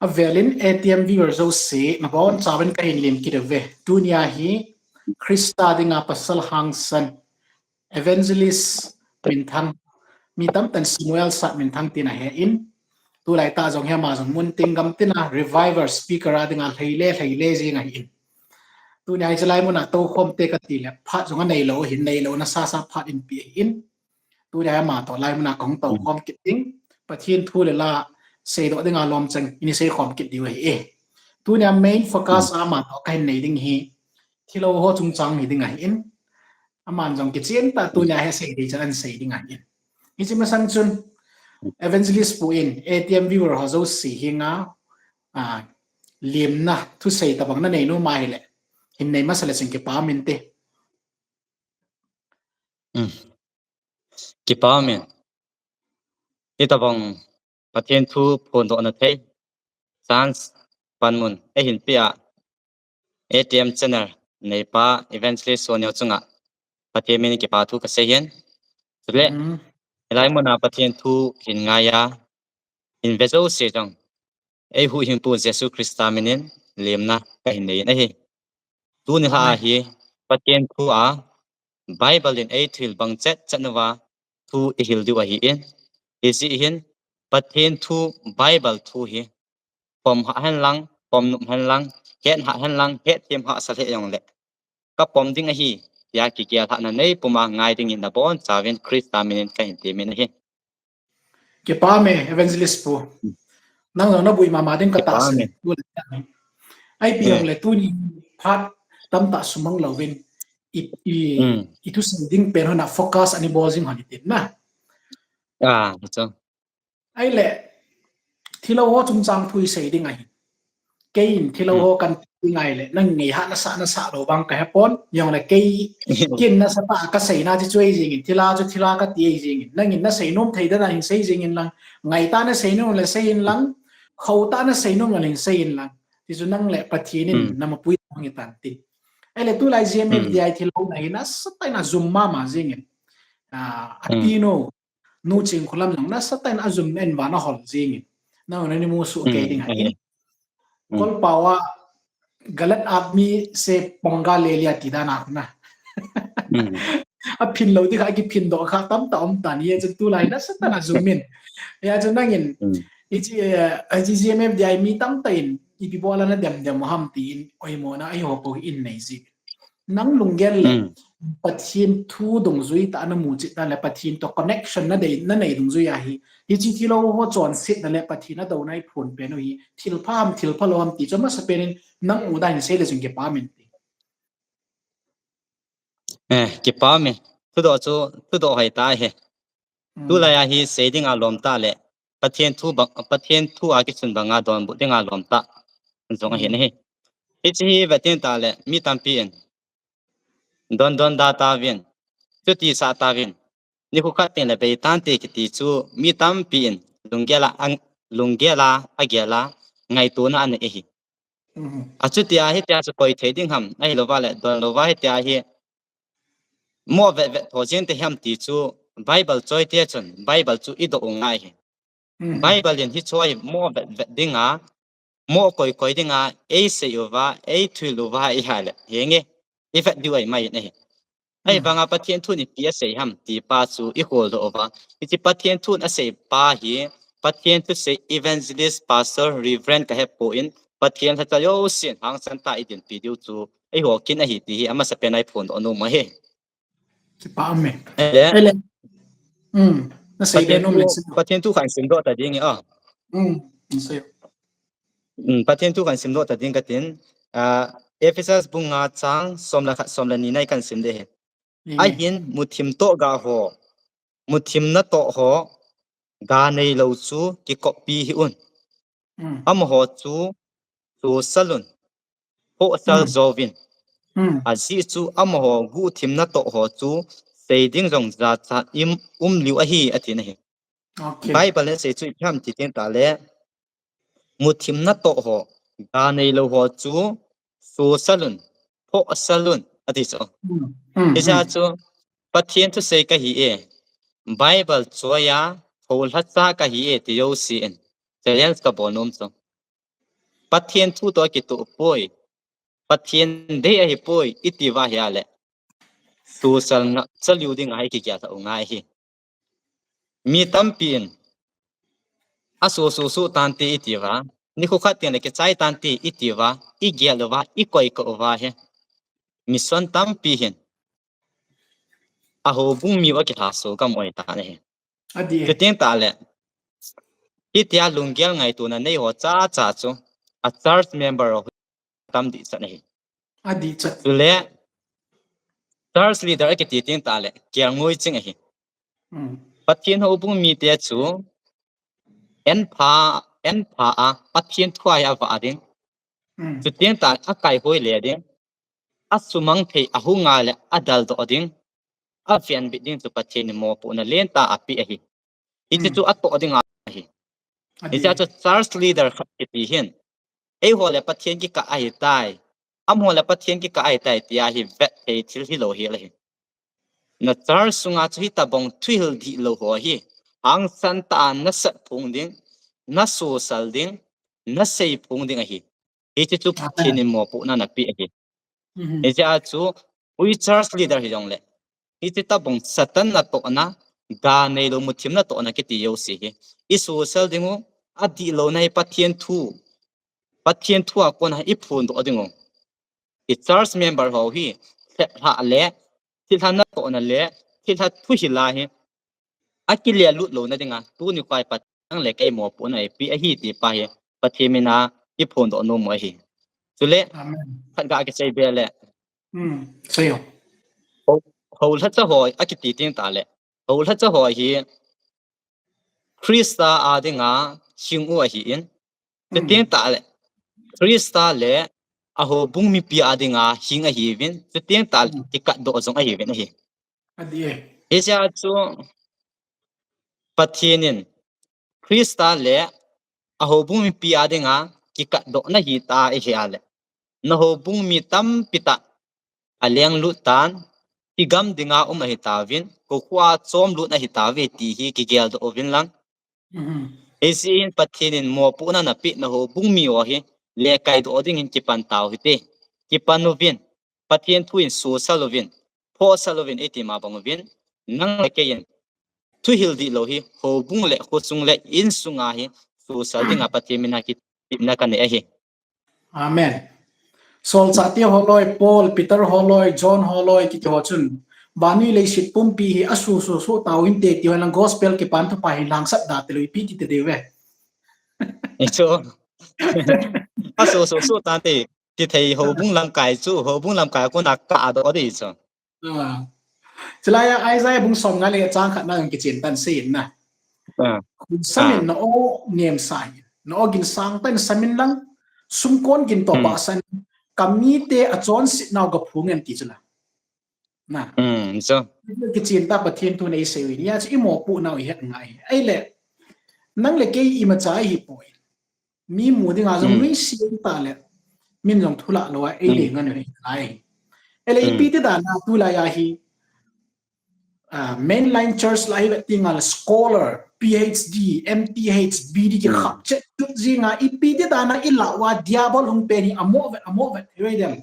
a velin ATM viewer zo se na bon chawen ka hinlim ki de ve dunia hi Krista dinga pasal hangsan evangelist min thang mi tam tan Samuel sat min thang tina he in tu lai ta jong he ma jong mun ting gam tina reviver speaker adinga thaile jinga in tu nyai chalai mun na to khom te ka ti le phat jong nei lo hin nei lo na sa phat in pi in tu nyai ma to lai mun na kong to khom kiting pathin thu le la se do dinga lom chang ini se khom kit diwe e tu nya main focus ama to kai nei ding hi thilo ho chung chang ni dinga in aman jong ki chen ta tu nya he se di chan se dinga in ichi ma sang chun evangelist pu in ATM viewer ho zo si hinga limna thu sei ta bang na nei no mai le hin nei ma sala sing ki pa min te ki pa min ita bang pathian thu phon do na thei chance panmun e hin pia ATM channel nei pa evangelist sonyo chunga pathian min ki pa thu ka se hian le lai mona pathian thu hin nga ya in vezo se jong e hu hin pu Jesus Christa minin lemna ka hin nei na hi tu ni ha hi pathian thu a Bible in a thil bang chat chanwa thu e hil du hi in isi hin pathian thu Bible thu hi pom ha han lang pom num han lang het ha han lang het thiam ha sa the yong le ka pom ding a hi ya ki kya tha na nei puma ngai ding in da bon chawen Christa minin ka hin te min hi ke pa me evangelist pu nang na bui mama ding ka ta se ai pi yong le tu ni phat tam ta sumang lawin itu sending pero na focus ani bozing hanitin na so ai le thilo ho chung chang thui sei ding ai kein thilo ho kan ngai le nang ngi ha na sa lo bang ka hapon yong le kei kin na sa pa ka sei na ji choi jing thila ka ti jing nang in na sei nom thei da na hin sei jing in lang ngai ta na sei nom le sei in lang khau ta na sei nom le sei in lang ti chu nang le pathinin na ma pui ngi tan ti ai le tu lai gmf di thilo na ina sa ta na zoom ma jing in atino nu ching khulam lang na sa ta na zoom en wa na hol jing in na ni mu su ke ding ai kol pawa galat आदमी से पंगा ले लिया तिदा ना ना अब फिन लो दिखा कि फिन दो खा तम तम तानी ये जब तू लाई ना सत्ता ना ज़ूमिन या जब नंगिन इची GMF दिया मी तम ताइन इपी बोला ना दम हम तीन ओय मोना आई होपो इन नहीं जी नंग लुंगेल ले pathin thu dong zui ta na mu chi ta le pathin to connection na dei na nei dong zui ya hi chi thilo ho chon sit na le pathin na do nai phun pe no hi thil phalom ti choma sa penin nang u dai se le jing ke pa min ti ke pa me tu do hai ta he tu la ya hi se ding a lom ta le pathin thu a ki chun banga don bu ding a lom ta zong he ne he chi vatin ta le mi tam pi en don data vin tu ti sa ta vin ni khu kha ten le be tan te ki ti chu mi tam pi en lunggela agela ngai tu na an e hi achu tia he tia chu koi theding ham ai lo wa le don lo wa he tia hi mo ve thojen te ham ti chu Bible choi te chun Bible chu i do ngai he Bible in hi choi mo ve dinga mo koi dinga e se yo wa e thui lo wa i ha le yenge if du ai mai ne ai banga pathian thu ni pia sei ham ti pa chu i hol do over ichi pathian thu na sei pa hi pathian thu sei evangelist pastor reverend ka he po in pathian tha yo sin hang san ta idin pi diu chu ai ho kin a hi ti ama sa penai phone onu ma he ki pa me ele na sei de nom le pathian thu khan sim do ta ding a sei pathian thu khan sim do ta ding ka tin Ephesus bunga chang somla ni nai kan sim de he ai hin muthim to ga ho muthim na to ho ga nei lo chu ki copy hi un am ho chu salun ho sal zovin azi chu am ho gu thim na to ho chu seiding jong za cha liu a hi athi na he Bible le se chu pham ti ten ta le muthim na to ho ga nei lo ho chu salun ho salun ati so isa chu pathian thu sei ka hi e Bible choya hol ha cha ka hi e ti yo si en challenge ka bonum so pathian thu to ki to poi pathian de a hi poi itiwa ya le tu sal na chalu ding ai ki kya ta ngai hi mi tampin aso so so tante itiwa ni ko khat ten le ke chai tante itiwa I gyalwa I koi ko wa he mi son tampi hin a ho bung mi wa ki ha so ka moi ta ne adi ke ten ta le hi tia lungyal ngai tu na nei ho cha cha chu a church member of tam di sa nei adi chat tu le church leader ke ti ten ta le kyang ngoi ching hi pathian ho bung mi te chu en pha a pathian thwa ya wa ding chu ten ta a kai hoi le ding a sumang thei a hu nga le adal do ding a fian bi ding chu pathian ni mo pu na len ta a pi a hi I chu a to ding a hi I cha chu church leader khat ti hin ei ho le pathian ki ka ai tai am ho le pathian ki ka ai tai ti a hi vet ei thil hi lo hi le hi na church sunga chu hi ta bong thil di lo ho hi ang san ta na sa phung ding na social ding na sei phung ding a hi I chu pathian ni mo pu na pi a hi ei cha chu we church leader hi jong le I ta bong satan na to na ga nei lo mu thim na to na ki ti yo si hi I social dingu a di lo nai pathian thu a ko na I phun do dingu I church member ho hi ha le ti than na to na le ti tha thu hi la hi a ki le lut lo na dinga tu ni kwai pat ang le kai mo pu na pi a hi ti pa hi pathimina I phun do no mo hi chule amen khan ga ke sei be le sayo ho la cha hoi a ki ti tin ta le ho la cha hoi hi Krista adinga singu a hi in te tin ta le Krista le a ho bung mi pi adinga hinga hi vin te tin ta ti ka do zong a hi vin hi adi Asia chu pathinin Krista le a ho bung mi pi adinga ki ka do na hi ta e hi ale na ho bung mi tam pita aleng lu tan ti gam dinga hi ta vin ko khwa chom lu na hi ta ve ti hi ki gel do vin lang Esin pathinin mo pu na pi na ho bung mi o hi le kai do ding in ki pan taw hi te ki panovin pathin thuin so salovin pho salovin eti ma bangvin nang le ke yen thu hildi lo hi ho bung le ho chung le in sunga hi so sal dinga pathimina ki na kan e hi amen Sol Satya holoi Paul Peter holoi John holoi ki ho chun bani le sit pumpi hi asu so tawin te ti lang gospel ki pan to pa hi lang sat da te loi pi ti te dewe so so ta te ti thei ho bung lam kai chu ho bung lam kai ko na ka do di so Celaya Isaiah bung som ngale chang khat na ki chen tan sin na samin no nem sai no gin sang tan samin lang sumkon gin to pa san kami te achon sit naw ga phungen ti chula na so ki chen ta pathian tu nei se wi ya chi mo pu naw hi het ngai ai le nang le ke I ma chai hi poi mi mu dinga jong mi sin ta le min jong thula lo ai le ngan ni ai ele pi ti da na tu la ya hi mainline church lai tingal scholar PhD MPH BD ki khap che tu jinga ipi ti da na ilawa diabol hung pe ni amo vet redem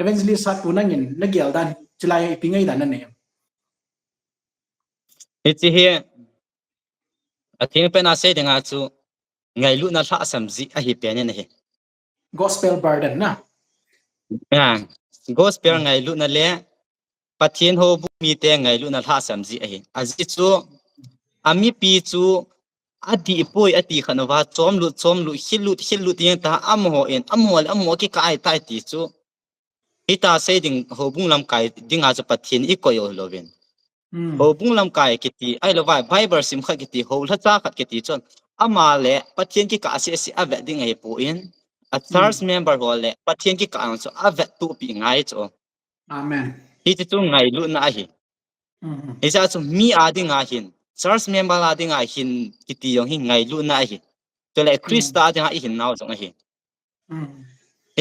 eventually sa tunangin nagyal dan chilaya ipingay dan na iti hi ating pe na se dinga chu ngai lu na tha samji a hi pe ne hi gospel burden na gospel ngai lu na le pathin ho bu mi te ngai lu na tha samji a hi aji chu ami pi chu adi poi ati khanwa chom lu hilu tiang ta am ho en am ho ki kai tai ti chu ita se ding ho bung lam kai dinga chu pathin I ko yo lovin ho bung lam kai kiti ai lo vai bible sim kha kiti ho la cha khat kiti chon ama le pathin ki ka se ave ding ai po in a church member ho le pathin ki ka ang chu ave tu pi ngai chu amen hi chu ngai lu na hi isa chu mi adinga hin church member adinga hin kiti yong hi ngai lu na hi to le Krista adinga hi hin naw jong hi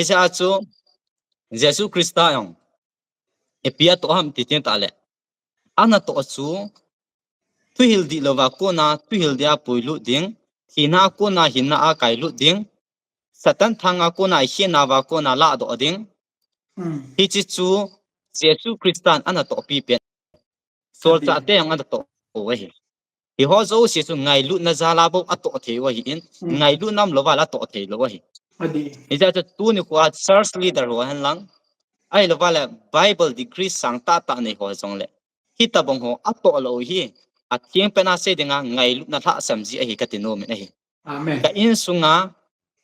isa chu Jesus Krista yong epia to ham ti tin ta le ana to chu tu hildi lova ko na tu hildia poilu ding thina ko na hinna a kai lu ding satan thanga ko na hina wa ko na la do ding hi chi chu jesu christian ana to pi pe sol cha te ang ana to o hi hi ho zo si chu ngai lu na zala bo ato the wa hi in ngai lu nam lo wala to the lo wa hi adi ija cha tu ni ko church leader ho han lang ai lo wala bible degree sang ta ta nei ho jong le hi ta bong ho ato lo hi a tieng pe na se dinga ngai lu na tha sam ji a hi ka ti no me hi amen ka in sunga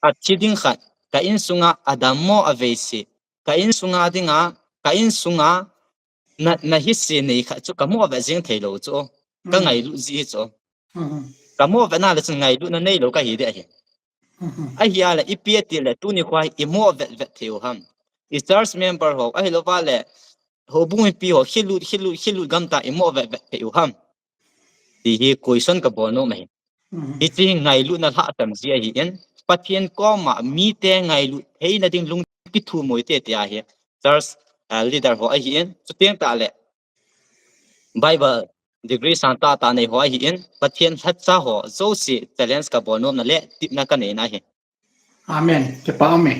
a chiding khat ka in sunga adamo avesi ka in sunga dinga ka in sunga na hi se nei kha chu ka mo va jeng thei lo chu ka ngai lu ji chu ka mo va na le chu ngai lu na nei lo ka hi de hi a hiya la ipiet le tu ni khwai i mo vet vet theu ham i church member ho a lo va le ho bung pi ho hilu gam ta i mo vet vet theu ham ti hi question ka bono mai hi chi ngai lu na tha tam ji hi en pathian ko ma mi te ngai lu hei na ding lung ki thu moi te te a hi church leader ho a hi en chu teng ta le bible degree santa ta nei ho hi en pathian hat cha ho zo si challenge ka bonom na le tip na ka nei na hi amen ke pa me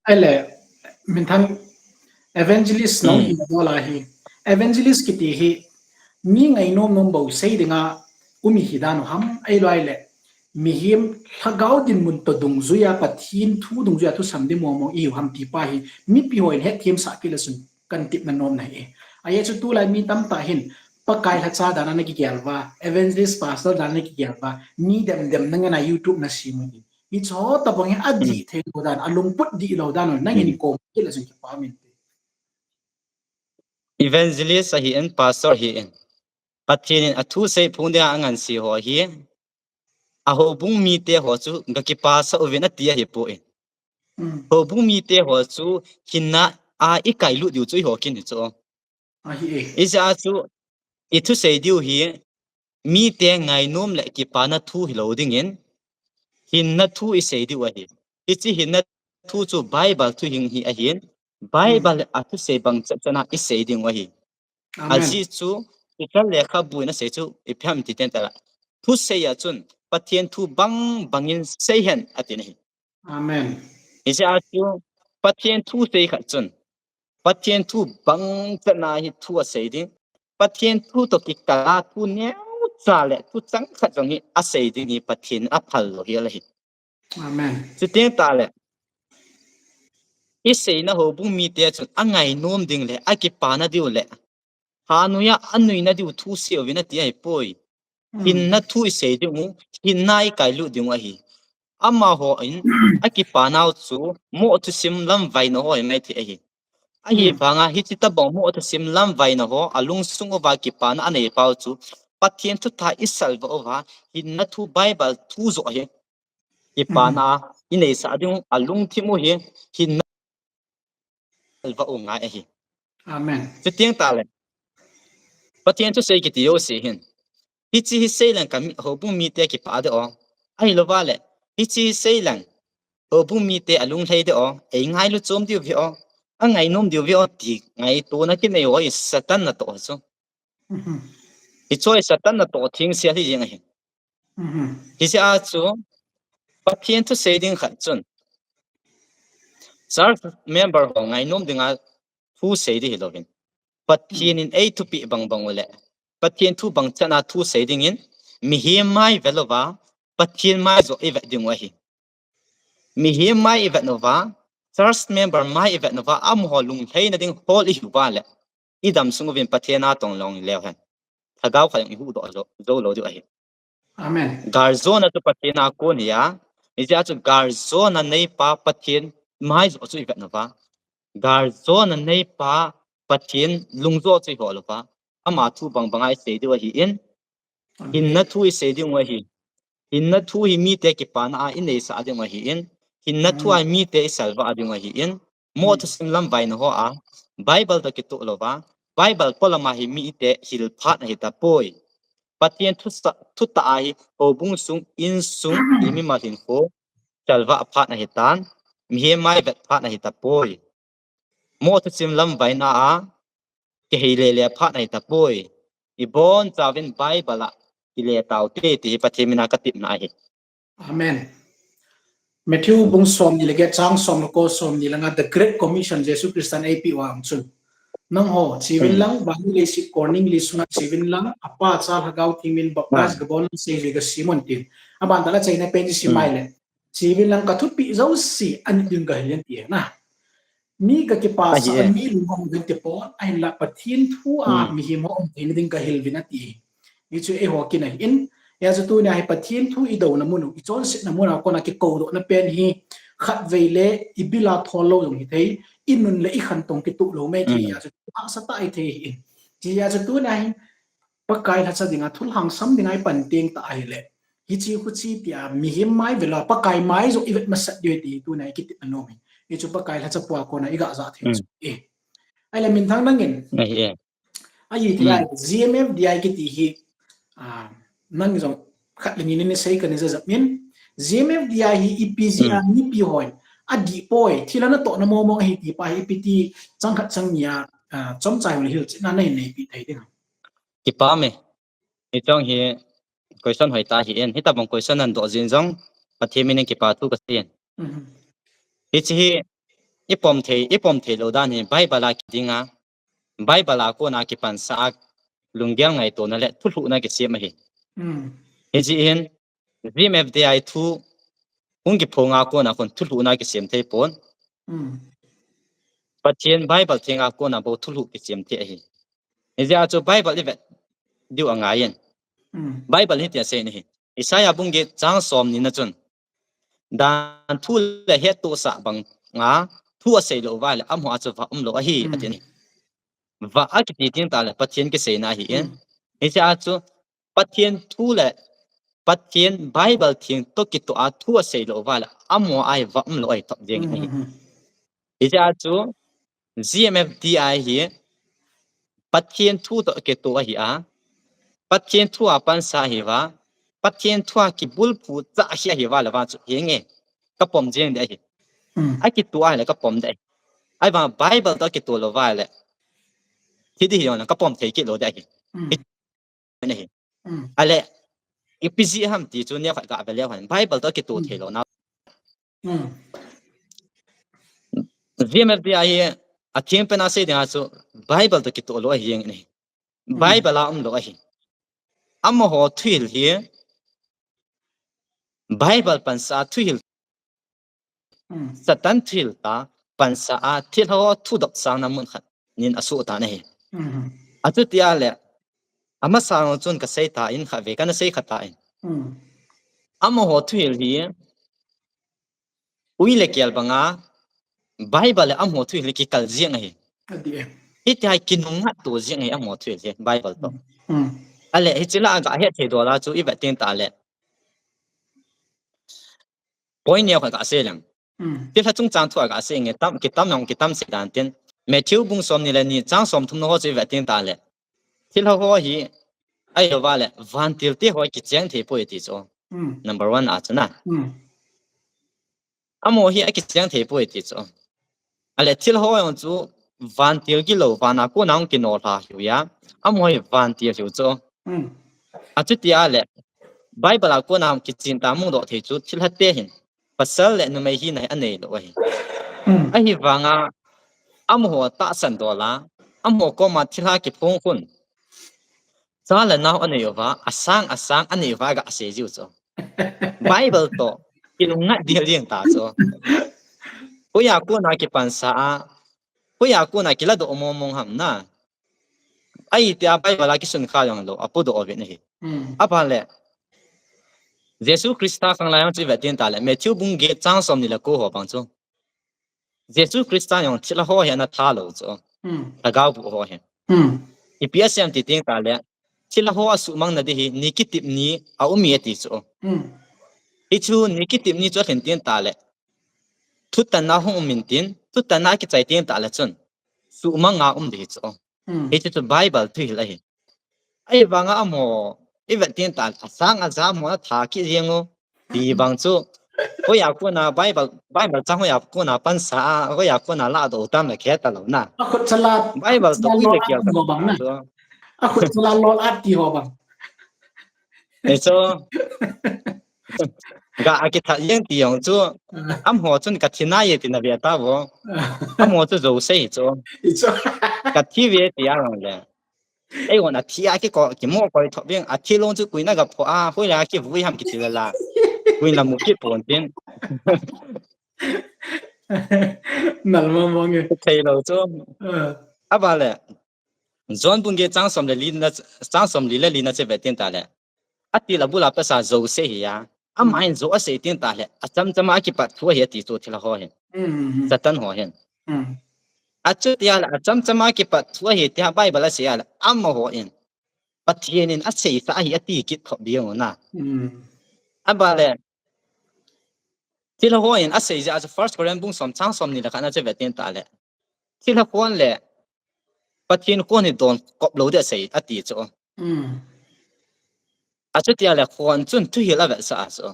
ai le min than evangelist no hi dola hi evangelist ki ti hi mi ngai nom bo sei dinga umi hi dan ham ai loi le mi him thagau din mun to dung zuya pathin thu dung zuya thu samde mo mo i ham ti pa hi mi pi hoin het thiem sa ki la sun kan tip na nom na e ai chu tu lai mi tam ta hin pakai ha cha dana na ki gelwa evangelist pastor dana ki gelwa ni dem na na youtube na si mo i cho ta bang adi the ko dan alung put di lo dan na ni ko ki la sun ki pa min evangelist hi en pastor hi en pathin athu sei phung de angan si ho hi a ho bung mi te ho chu ga ki pa sa ovena tia hi po en ho bung mi te ho chu hinna a I kai lu diu chu ho kin chu a hi e isa chu I thu sei diu hi mi te ngai nom le ki pa na thu hi lo ding en hinna thu I sei diu a hi chi hinna thu chu bible thu hing hi a hin bible a thu sei bang chana I sei ding wa hi a ji chu I kal le kha bu na sei chu I pham ti ten ta thu sei ya chun pathian thu bangin sei hen atin hi amen isa chu pathian thu sei kha chun pathian thu bang chana hi thu a sei ding pathian thu to ki kala thu ne cha le thu chang kha jong hi a sei ding hi pathian a phal lo hi la hi amen chu teng ta le I sei na ho bung mi te chun angai nom ding le a ki pa na diu le ha nu ya anui na diu thu se wi na ti ai poi hin na thu I sei ding hin nai kai lu ding a hi ama ho in a ki pa nau chu mo tu sim lam vai no hoi mai thi a hi a hi banga hi chi ta bong mo tu sim lam vai no ho alung sung wa ki pa na anei pau chu pathian thu tha isal wa wa hin na thu bible thu zo hi ki pa na inei sa ding alung thi mo hi hin na wa o nga a hi amen chu tiang ta le pathian chu sei ki ti yo se hin hi chi hi sei lan ka ho bung mi te ki pa de o ai lo wa le hi chi sei lan ho bung mi te alung thei de o ei ngai lu chom diu vi o a ngai nom diu vi o ti ngai to na ki nei o I satan na to chu I choi satan na to thing sia hi jeng hi hi sia chu pathian thu sei ding khat chun church member ho ngai nom dinga thu sei di hi lovin pathian in ei thu pi bang ole pathian thu bang chana thu sei ding in mi hi mai velova pathian mai zo I ve ding wa hi mi hi mai I ve nova church member mai I ve nova am ho lung thei na ding hol I hu ba le I dam sung vin pathian a tong long le han thagau khang I hu do zo lo di a hi amen garzona tu pathian a ko ni ya ni ja chu garzona nei pa pathian mai zo chu I ve nova garzona nei pa pathian lungzo chu ho lo pa ama thu bangai sei di wa hi in hin na thu I sei di wa hi hin na thu hi mi te ki pa na in nei sa ding wa hi in hin na thu ai mi te salva ding wa hi in mo thu sim lam vai no ho a bible to ki tu lo ba bible polama hi mi te hil phat hi ta poi pathian thu ta ai ho bung sung in sung I mi ma hin ko salva phat na hi tan mi he mai vet phat na hi ta poi mo thu sim lam vai na a ke hi le phat na hi ta poi I bon chawin bible la I le tau te ti pathimina ka tip na hi amen Matthew bung som ni lege chang som ko som ni langa the great commission Jesus Christian AP wa chun nang ho civil lang bang le si corning li suna civil lang apa cha hagau thimin baptaz gabon se le simon tin aban dala chaina pen si maile civil lang ka thu pi zo si an ding ga hian ti na mi ka ke pa sa mi lu hom din te pon ai la pathin thu a mi hi mo om tin ding ka hil vina ti ni chu e ho ki na in ya zu tu na hai pathin thu i do na munu i chon sit na muna ko na ki ko do na pen hi khat veile ibila tholo yong hi thei inun le i khan tong ki tu lo me thi ya chu sa ta ai thei in ji ya zu tu na hi pakai la cha dinga thul hang sam dingai pan teng ta ai le hi chi khu chi tia mi hi mai vela pakai mai zo ivet ma sat de ti tu na ki ti no mi i chu pakai la cha pua ko na i ga za the e ai le min thang nangin ai ti ai GMF di ai ki ti hi nang jong khat le ni ne sei kan ni za min GMF di ai hi EPGR ni pi hoi adi poi thilana to na mo mo hi ti pa hi pt chang khat chang nia chom chai hol hil china nei nei pi thei ding ki pa me ni chong hi question hoi ta hi en hi ta bang question an do jin jong pathe mi ne ki pa tu ka sen hi chi hi ipom the lo dan hi bible ki dinga bible ko na ki pan sa lungyang ngai to na le thu na ki se ma hi hi ji en GMFDI thu ung ki phonga ko na kon thu na ki sem thei pon pathian bible thinga ko na bo thu ki sem the hi ni ja chu bible ivet diu anga yen bible hi tia se ni Isaiah bung ge chang som ni na chun dan thu le he to sa bang nga thu a se lo wa le am ho a chu va lo a hi atin va a ki ti tin ta le pathian ki se na hi en ni ja chu pathian thu le pathian bible thing to ki to a thu a se lo wa le am ho ai va lo ai top ding hi ni ja chu GMFDI hi pathian thu to ke to hi a pathian thu a pan sa hi wa pathian thu a ki bul phu cha hi wa la wa chu he nge ka pom jeng de hi ai ki tu ai le ka pom de ai ba bible to ki to lo wa le ti di yo na ka pom thei ki lo de hi ne hi ale ipg ham ti chu ne kha ka be le han bible to ki to thei lo na GMFDI hi a thiem pe na se de ha chu bible to ki to lo hi yeng ne bible a lo hi am ho thil hi bible pan sa thil satan thil ta pan sa a thil ho thu dok sang na mun khat nin asu ta ne hi atu tia le ama sang chun ka sei ta in kha ve kan sei khata in am ho thil hi ui le kyal banga bible am ho thil ki kal jiang hi iti hai kinunga to jiang hi am ho thil hi bible to ale hichila ga he the do la chu i ba tin ta le point ne ka se lang ti tha chung chang thua ga se nge tam ki tam nong ki tam se dan tin Matthew bung som ni le ni chang som thum no ho chu i ba tin ta le thil ho hi ai lo wa le van til ti ho ki chang the po ti cho number 1 a chana amo hi a ki chang the po ti cho ale thil ho yong chu van til ki lo wa na ko nang ki no la hu ya amo hi van til hu cho a chu ti a le bible ko nam ki chin ta mu do the chu thil ha te hin pasal le no mai hi nai anei lo hi a hi wanga amo ho ta san do la amo ko ma thil ha ki phong khun cha la naw anei wa asang anei wa ga se jiu cho bible to kinunga dia liang ta cho oya ko na ki pan sa oya ko na ki la do mo mong ham na ai tia bible ki sun kha yong lo apu do obe ne hi apa le Jesus Christa khang la yong chi va tin ta le Matthew bung ge chang som ni la ko ho bang cho Jesus Christa yong chi la ho he na tha lo cho ta ga bu ho he EPSM ti ting ta le chi la ho asu mang na de hi ni ki tip ni a umi ti cho hi chu ni ki tip ni cho hen tin ta le thu ta na ho min tin thu ta na ki chai tin ta le chun su mang nga de cho hi chu Bible thi la hi ai wanga amo even tin ta sang a za mo tha ki riengo di bang chu ho ya ko na Bible chang ho ya ko na pan sa ho ya ko na la do tam le khe ta lo na a khut salat Bible to ui le kya ka bang na a khut salat lol at ti ho bang e so ga akitha yang ti yong chu am ho chun ka thina ye tin ve ta bo am ho chu zo sei chu It's ka thi ve ti ya long le ai wona thi a ki ko ki mo ko tho beng a thi long chu kuina ga pho a hoi la ki vui ham ki ti la kuin la mu ki pon tin nalma monge thei lo chu uh aba le zon bung ge chang som le li na chang som li le li na che ve tin ta le ati la bula pa sa zo se hi ya amain zo a se tin ta le a cham chama ki pa thu he ti chu thila ho hen satan ho hen achu tia la cham chama ki pa thu he tia bible se ya la am ho en pathianin a se sa hi ati ki tho bi ngo na aba le thila ho en a se ja first korean bung som chang som ni la kana che ve tin ta le thila kon le pathian ko ni don kop lo de se ati chu achu tia la khon chun thu hi la ve sa so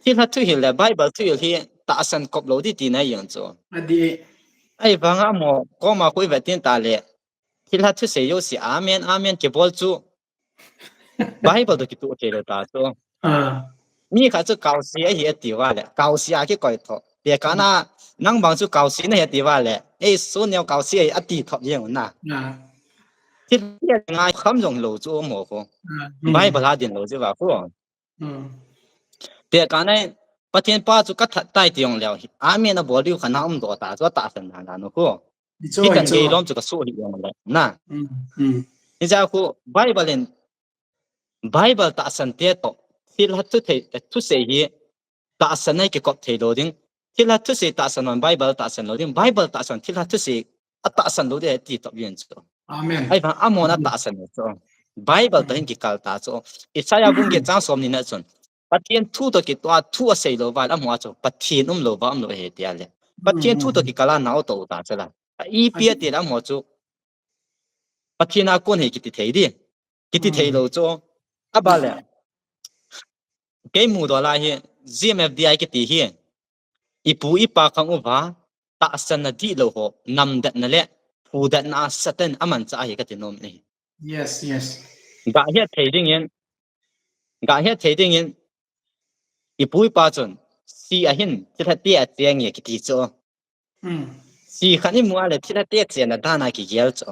thila thu hi le bible thu hi ta san kop lo di ti na yang chu adi ai banga mo ko ma ko ve tin ta le thila thu se yo si amen amen ke bol chu bible do ki tu ke ta chu mi kha chu kaw si a hi ti wa le kaw si a ki koi tho pe ka na nang bang chu kaw si na he ti wa le ei su ne kaw si a ti tho yeng na ti nga kham jong lo chu mo ko bible ha din lo chu wa ko pe ka na pathian pa chu ka tai ti yong leo amen a bol ri khana do ta chu ta san na no ko ki kan ge lom chu ka su hi yong le na ni ja ko bible ta san te to til hat tu se hi ta san ai ke kop the lo ding til hat tu se ta san on bible ta san lo ding bible ta san til hat tu se ta san lo de ti to yen chu amen ai ba amona ta san chu bible ta hin ki kal ta chu isaya bung ge chang som ni na chun pathian thu to ki to thu a sei lo ba la mo chu pathian lo ba lo he ti ale pathian thu to ki kala nau to ta chala i pi ti la mo chu pathian a kon he ki ti thei di ki ti thei lo chu abale ke mu do la hi gmfdi ki ti hi ipu ipa khang u ba ta san na di lo ho nam dat na le pu dat na satan aman cha hi ka ti nom ni yes ga he thading in ipu ipa chun si a hin ti tha ti a cheng ye ki ti cho si khani mu ale ti tha te chen na dana ki gel cho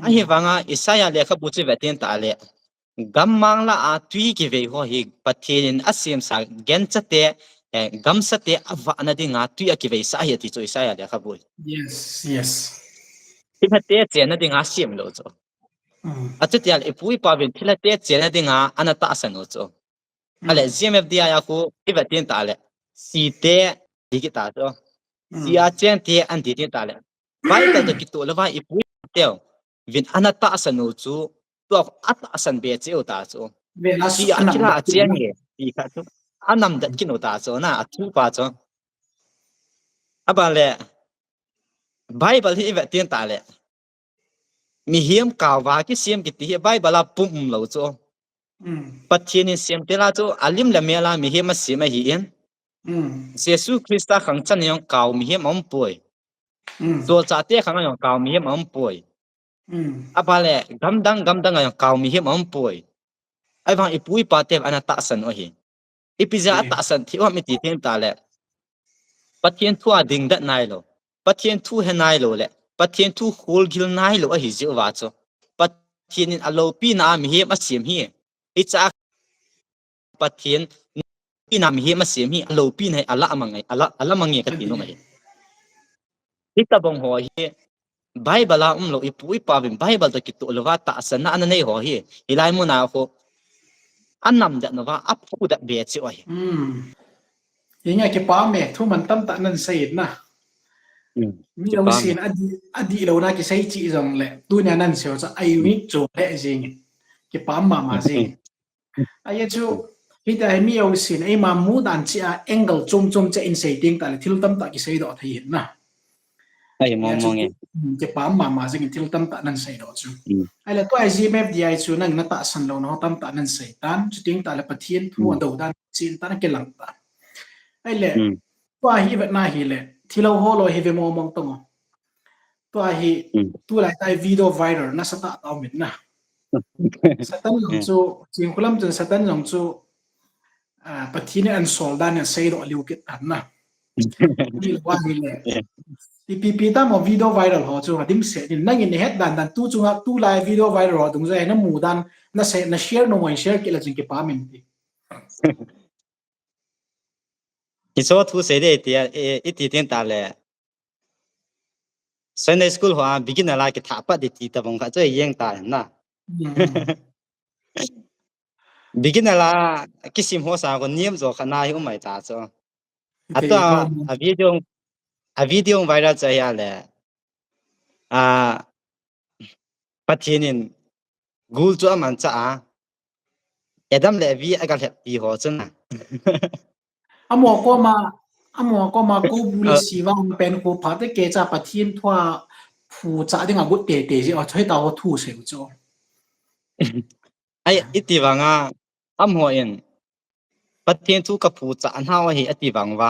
a hi wanga isaya le kha bu chi vetin ta le gammang la a tui ki ve ho hi pathin asim sa gen chate gam sate awa na dinga tui ki ve sa hi ti cho isaya le kha bu yes ti tha te chen na dinga sim lo cho achutial ipui pa vin thila te chen na dinga ana ta san lo cho ale gmfdi ya ku ti vetin ta le si te ki ta cho si a chen te an ti ta le bible to ki to lwa ipui te vin ana ta san lo chu to ata san be che ta chu si a kila a chen ye ti ka chu anam dat ki no ta chu na a thu pa chu abale bible hi vetin ta le mi hiam kawa ki siam ki ti bible la pum lo chu pathian siam te la chu alim la mela mi hiam sim hi in Jesus Christa khang chan yong kaw mi hiam om poi so cha te khang yong kaw mi hiam om poi abale gam dang yong kaw mi hiam om poi ai bang ipui pa te ana ta san o hi ipiza ta san thi wa mi ti tem ta le pathian thu a ding dat nai lo pathian thu he nai lo le pathian thu hol gil nai lo hi ji wa cho pathian in alo pi na mi hiam asim hi icha pathian pi na mi hiam asim hi alo pi nai ala mangai ka ti no mai kita bong ho hi bible la lo ipui pa bin bible to ki to lo wa ta san na nei ho hi ilai mo na ko anam da no wa apu da be chi oi inga ke pa me thu man tam ta nan sai na mi lo sin adi lo na ki sai chi jong le tu nya nan seo cha ai mi chu le jing ke pa ma jing ai chu hi da mi lo sin ai ma mu dan chi a angle chom cha in sai ting ta le thil tam ta ki sai do thai na ai mong nge ke pa ma jing thil tam ta nan sai do chu ai la to ai gmf di chu nang na ta san lo no tam ta nan sai tan chu ting ta le pathian thu do dan chin ta na ke lang ta ai le to hi vet na hi le thilo ho lo hi ve mo mong tong to hi tu lai tai video viral na sata taw mit na satan long chu jing khulam chun satan long chu ปะทีนี่อันสอลดานเนี่ยเซโดลิวกิดอันนะนี่ว่านี่แหละปีตามวิดีโอไวรัลฮอจูดิมเสดินนั่งin head dan tu chunga tu lai video viral dung zai na mu dan na se na share no mai share ke la jing ke pa min ti ki so thu se de ti ti tin ta le Sunday school ho beginner la ki tha pa de ti ta bong kha choi yeng ta na beginner la kisim ho sa ko niam zo khana hi umai ta so ato a video viral cha ya le patinin gul chu aman cha Adam le vi aga le ti ho chuna amo ko ma ko bule siwang pen ko pha te ke cha pathin thwa phu cha dinga gut te te ji a choi ta ho thu se cho ai iti wanga am ho in pathin thu ka phu cha na wa hi ati wang wa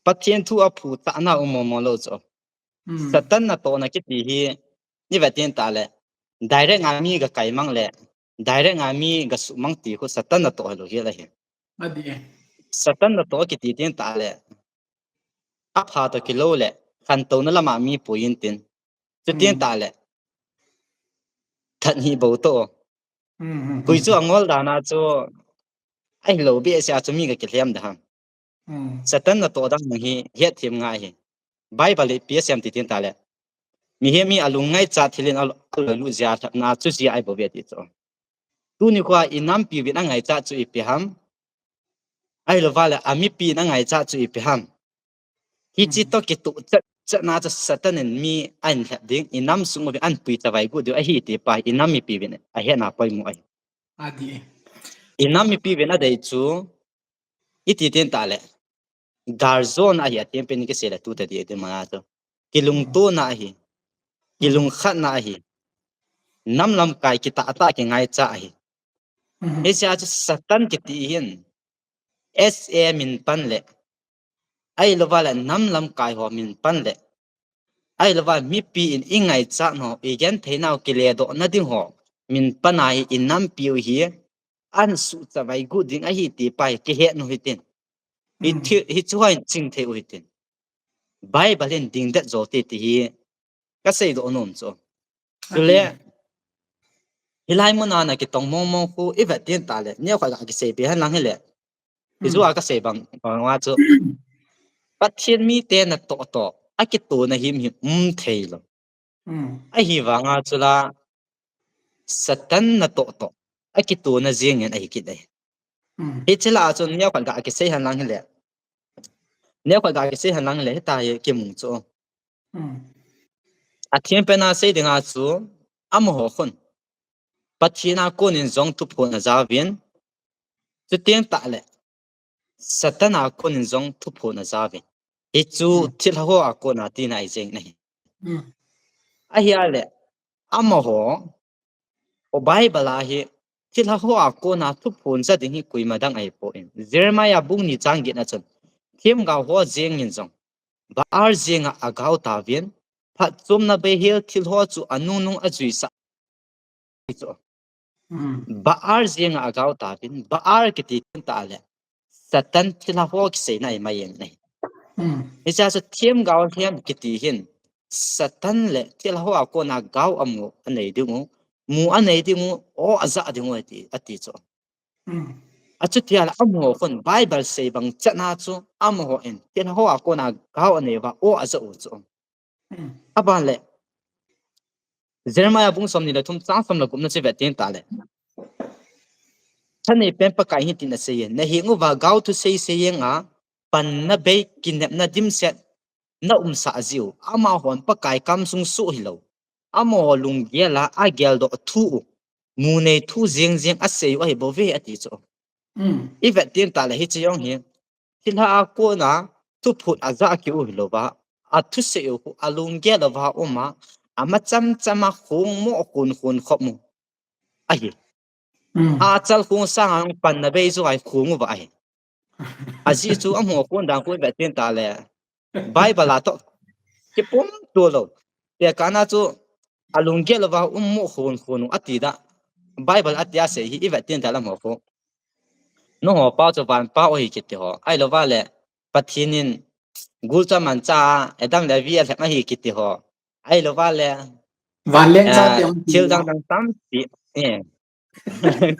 pathin thu a phu cha na umo mo lo cho satan na to na ki ti hi ni va tin ta le direct ngami ga kai mang le direct ngami ga su mang ti ko satan na to lo hi la hi adi satan na to ki ti tin ta le a pha to kilo le khan to na lama mi puin tin chu tin ta le that hi bo to kui chu angol da na chu ai lo bi sia chu mi ga ki lem da ham satan na to dang hi het thim nga hi bible psm ti tin ta le mi he mi alung ngai cha thilin al lu zia na chu ji ai bo be ti cho tu ni kwa inam pi bi na ngai cha chu i pi ham ai lo wala ami pi na ngai cha chu i pi ham hi chi to ki tu cha na cha satanin mi an hla ding inam sung bi an pui ta vai gu du a hi ti pa inam mi pi bi ne a he na pai mu ai adi inam mi pi bi na dei chu iti tin ta le garzon a hi atem pen ke se la tu ta di te ma to kilung to na hi kilung khat na hi nam lam kai ki ta ta ki ngai cha hi e sia cha satan ki ti hin sa min pan le ai lo wala nam lam kai ho min pan le ai lo wa mi pi in ingai cha no e gen theinaw ki le do na ding ho min panai in nam piu hi an su cha vai gu ding a hi ti pai ki he no hitin hi chuai ching the u hitin bible in ding that zo te ti hi ka sei do nom cho le hilai mo na na ki tong mo mo hu e va tin ta le ne kha ga ki sei be han lang hele ti zu a ka sei bang wa chu pathian mi te na to a ki to na him thei lo a hi wa nga chu la satan na to a ki to na jeng en a hi ki dai hi chela chu ne kha ga ki sei han lang hele ne kha ga ki sei han lang hele ta ye ki mung chu a thien pe na sei dinga chu am ho khon pachina konin zong tu pho na zawin chu teng ta le satana konin zong tu pho na zawin hi chu thil ho a ko na ti nai jeng nei a hi ale am ho o bible a hi thil ho a ko na tu phon za ding hi kui ma dang ai po in jeremiah bung ni chang gi na chon thim ga ho jeng in zong ba ar jeng a gau ta vin phat chum na be hil thil ho chu anu nung a jui sa baar jeng agaw tapin baar kiti ta le satan thila ho ki sei nai mai eng nei isa sa thiem gaw thiam kiti hin satan le thila ho ko na gaw amu anei dingu mu anei dingu o aza dingu ati cho achu tial amu khon bible sei bang chana chu amu ho en thila ho ko na gaw anei wa o aza u cho aban le Jeremiah bung som ni le thum chang som la kum na che vetin ta le thane pen pa kai hi tin a sei na hi ngu wa gaw thu sei sei nga pan na be kinep na dim set na sa ziu ama hon pa kai kam sung su hilo amo lung gela a gel do thu mu nei thu jeng jeng a sei wa hi bo ve ati cho i vetin ta le hi chiyong hi thilha ko na tu phut aza ki u hilo ba a thu sei u alung gela wa oma ama cham chama khong mo kun khun khop mu ai a chal khong sang pan na be zo ai khong ba ai aji chu amo kon dang ko betin ta le bible la to ki pum to lo te kana chu alung gel wa mo khon khon ati da bible atia se hi betin ta la mo ko no ho pa cho ban pa o hi kit ti ho ai lo wa le pathinin gul cha man cha edang le vi a thak hi kit ti ho ai lo wa le van leng cha te on thil dang tam ti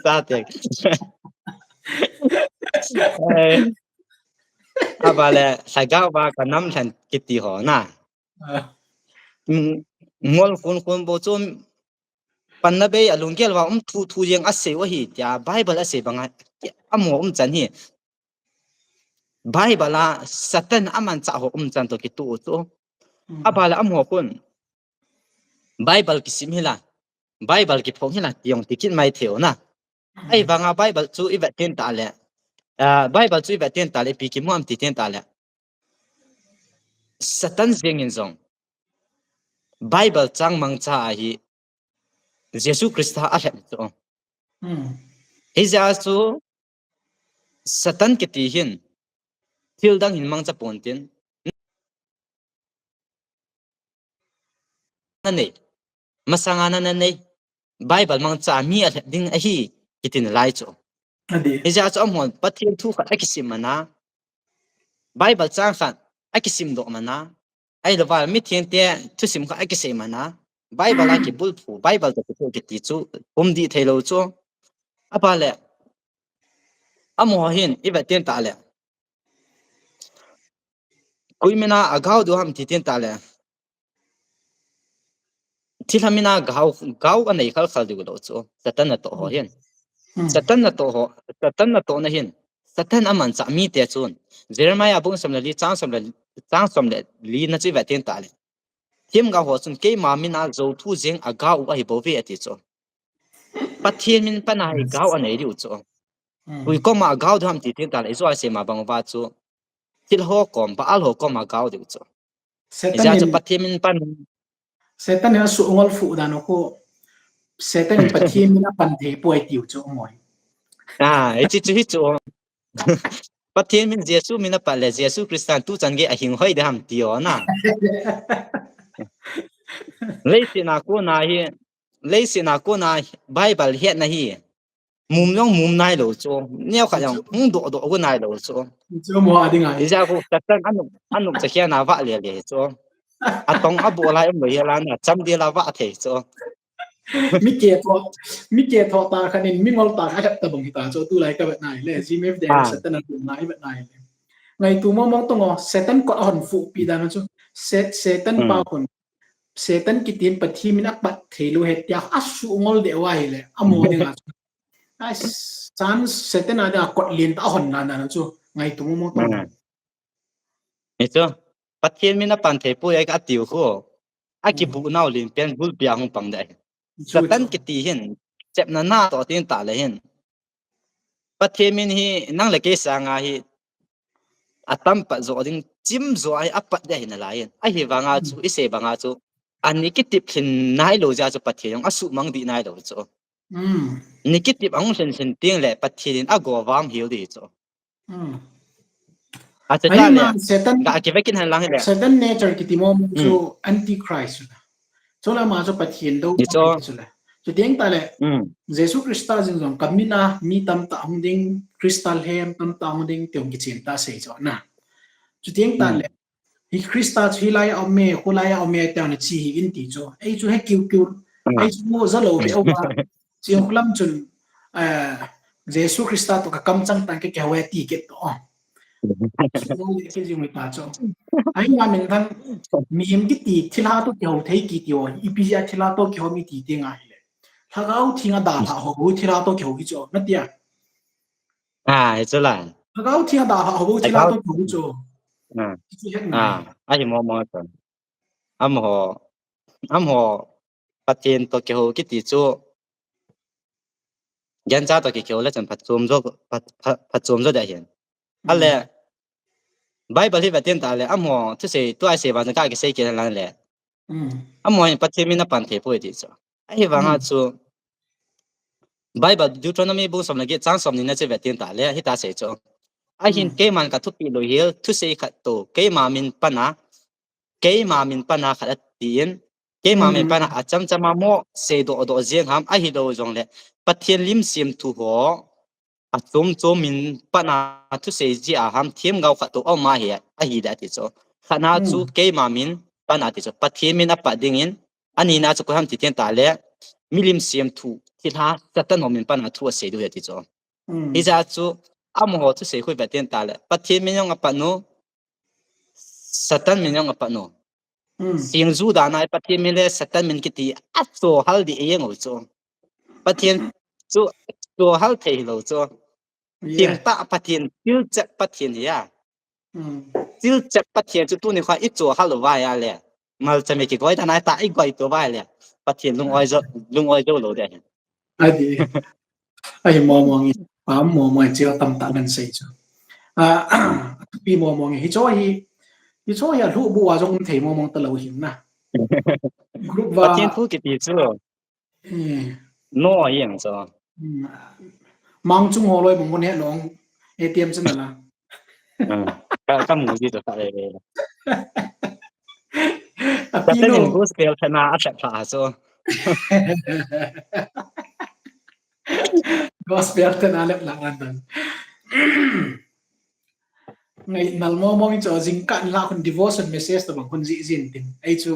sa te ba le sa ga ba ka nam than kit ti ho na ngol kun bo chum pan na be alung gel wa thu jeng ase wa hi tia bible ase banga amo chan hi bible la satan aman cha ho chan to ki tu to abala amo kun bible ki sim hila bible ki phong hila tiong tikin mai theo na ai banga bible chu i ten ta le bible chu i ten ta le pi ki mu am ti ten ta le satan zeng in zong bible chang mang cha hi Jesus Christ a hem to Heja chu satan ki ti hin thil dang hin mang cha pon tin na nei masanga na nei bible mang cha mi a ding a hi kitin lai chu adi Heja chu amon pathian thu khat akisim mana bible chang khan akisim do mana ai lo wal mi thien te thu sim kha akisim mana bible a ki bul phu bible to thu ki ti chu di thailo chu apa le amo hin iba ten ta le kuimena agau do ham ti ten ta le thilamina gau anei khal khal du lo chu satan na to ho hin satan na to na hin satan aman cha mi te chun jeremiah bung samli chang samle li na chi va ten ta le thim ga ho chun ke ma mina zo thu jeng agau a hi bo ve ati chu pathian min pana hi gau anei ri chu ui ko ma gau dham ti tin ta le zo se ma bang ba chu til ho kom pa al ho ko ma gau de chu ja chu pathian min pan setan ya su ngol fu da no ko setan in pathian min pan the poi tiu chu ngoi e chi hi chu pathian min jesu min pa le jesu kristan tu chan ge a hing hoi dham ti o na leisina ko na bible het na hi mum nai lo chu neo kha yang do go nai lo chu chu mo adinga ja ko satan anu cha khia na wa le chu atong abo lai mo yela na cham de la wa the chu mi ke tho ta khanin mi ngol ta kha ta bang ta chu tu lai ka bat nai le gmf de satan tu nai bat nai ngai tu mo to ngo satan ko hon fu pi da na chu satan pa kon setan kitin pathi min ak pat thelu het ya asu ngol de wai le amo dinga ai san setan ada kot lin ta hon na na chu ngai tu mo to ni chu pathian min pan the pu ai ka tiu kho aki bu naw lin pen bul pia hong pang dai satan kiti hin chep na to tin ta le hin pathian min hi nang le ke sanga hi atam pa zo ding chim zo ai apat de hin la yin ai hi wanga chu ise wanga chu ani kitip hin nai lo ja chu pathian asu mang di nai lo chu nikitip ang sen ting le pathian a go wam hil di chu acha ta le setan ga ke vekin han lang le setan nature kiti mo chu anti christ chu la ma chu pathian do chu la chu ding ta le jesu christa jing jong kamina mi tam ta hong ding crystal hem tam ta hong ding tiong ki chin ta sei cho na chu ding ta le hi christa chi lai a me khu lai a me ta na chi in ti cho ai chu he kiu ai chu mo za lo be owa chi khlam chun jesu christa to ka kam chang ta ke hawe ti ke to ke ji mi ta cho ai ma men thang mi him ki ti thila to ke ho thei ki ti o ipia thila to ke ho mi ti te nga le thagau thinga da ha ho thila to ke ho ki cho na tia chu la thagau thinga da ha ho thila to ke ho cho ai mo to am ho pathian to ke ho ki ti chu yan cha to ke ke le chan phat chom zo da hian ale bible hi baten ta le am ho thu se tu ai se ba ka ke se ke lan le am ho pathian min pan the poi ti chu ai wa nga chu bible deuteronomy bu som la ge chang som ni na che baten ta le hi ta se chu ai hin ke man ka thu pi lo hil thu se khat to ke ma min pana khat tin ke ma min pana acham chama mo se do jeng ham a hi do jong le pathian lim sim thu ho a zum zo min pana thu se ji a ham thiem gau kha to au ma he a hi da ti cho khana chu ke ma min pana ti cho pathian min a pa ding in ani na chu ko ham ti ten ta le milim siam thu ti tha satan ho min pana thu a se du he ti cho hi za chu am ho thu se khoi ba ten ta le pathian min yong a pa no satan min yong a pa no siang zu da na pathian min le satan min ki ti a so hal di e ngo cho pathian chu to hal thei lo cho tiếng ta pathian til chak pathian ya til chak pathian chu tu ni kha I cho hal wa ya le mal chame ki goi ta nai ta I goi to wa le pathian lung oi zo lo de adi ai mo ngi pa mo chiao tam ta nan sei chu pi mo ngi hi cho ya lu bu wa jong thei mo ta lo him na group wa pathian thu ki ti chu no yang cho mang chung ho loi mong ne long ATM chen la ka mu ji to ta le pi no gospel thana a cha pha so gospel thana le la an ngai nal mo cho jing kan la kon devotion message to bang kon ji jin tin ai chu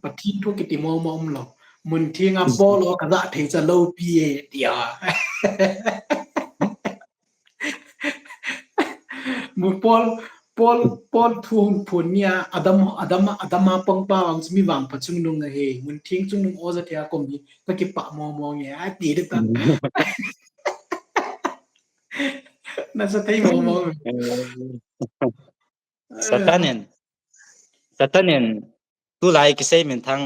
pathin thu ki ti mo lo mun thinga bolo ka da thei cha lo pi e tia mu pol thung phunia adama pangpa ang mi wang phachung nung na he mun thing chung nung oza thia kom ni ka ki pa mo nge a ti de ta na sa thai mo satanen tu lai ki sei min thang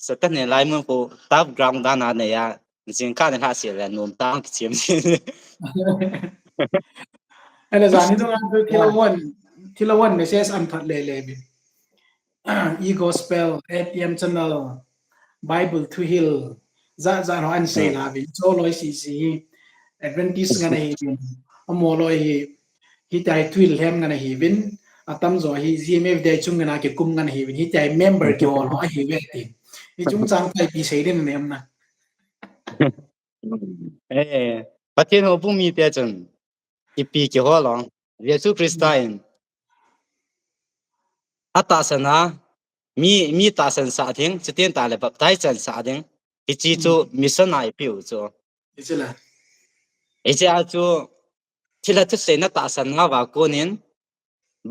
satanen lai mun ko top ground da na ne ya jing ka ne ha se la nom tang ki chem ala zani to an tilawan message an phat le bi e gospel ATM channel Bible to heal za no an sei la bi so loi si Adventist ngana hi amo loi hi tai twil hem ngana hi bin atam zo hi GMF dai chung ngana ke kum ngana hi bin hi tai member ke on ho hi ve ti hi chung chang tai pi sei den nem na pathian ho bu mi te chun ipi ke ho long Yesu Christain ata sana mi ta san sa thing chiten ta le baptize chan sa ding ichi chu mission ai piu chu ichila eja chu thila thu se na ta san nga wa ko nin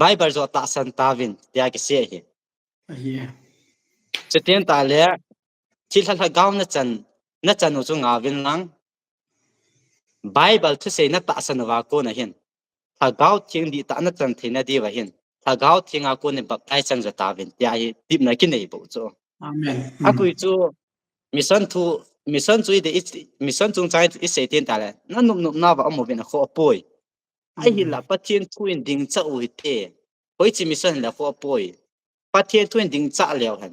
Bible zo ta san ta vin ya ke se hi chiten ta le thila gaw na chan chu nga vin lang Bible thu se na ta san wa ko na hin tha gaw thing di ta na chan thina di wa hin tha gaw thing a ko ne baptize chan za ta vin ya hi tip na ki nei bo chu amen akui chu mission chu de mission chung chai I se ten ta le na nup na wa mo vin kho poi ai hi la pathian thu in ding cha u te hoi chi mission la kho poi pathian thu in ding cha leo han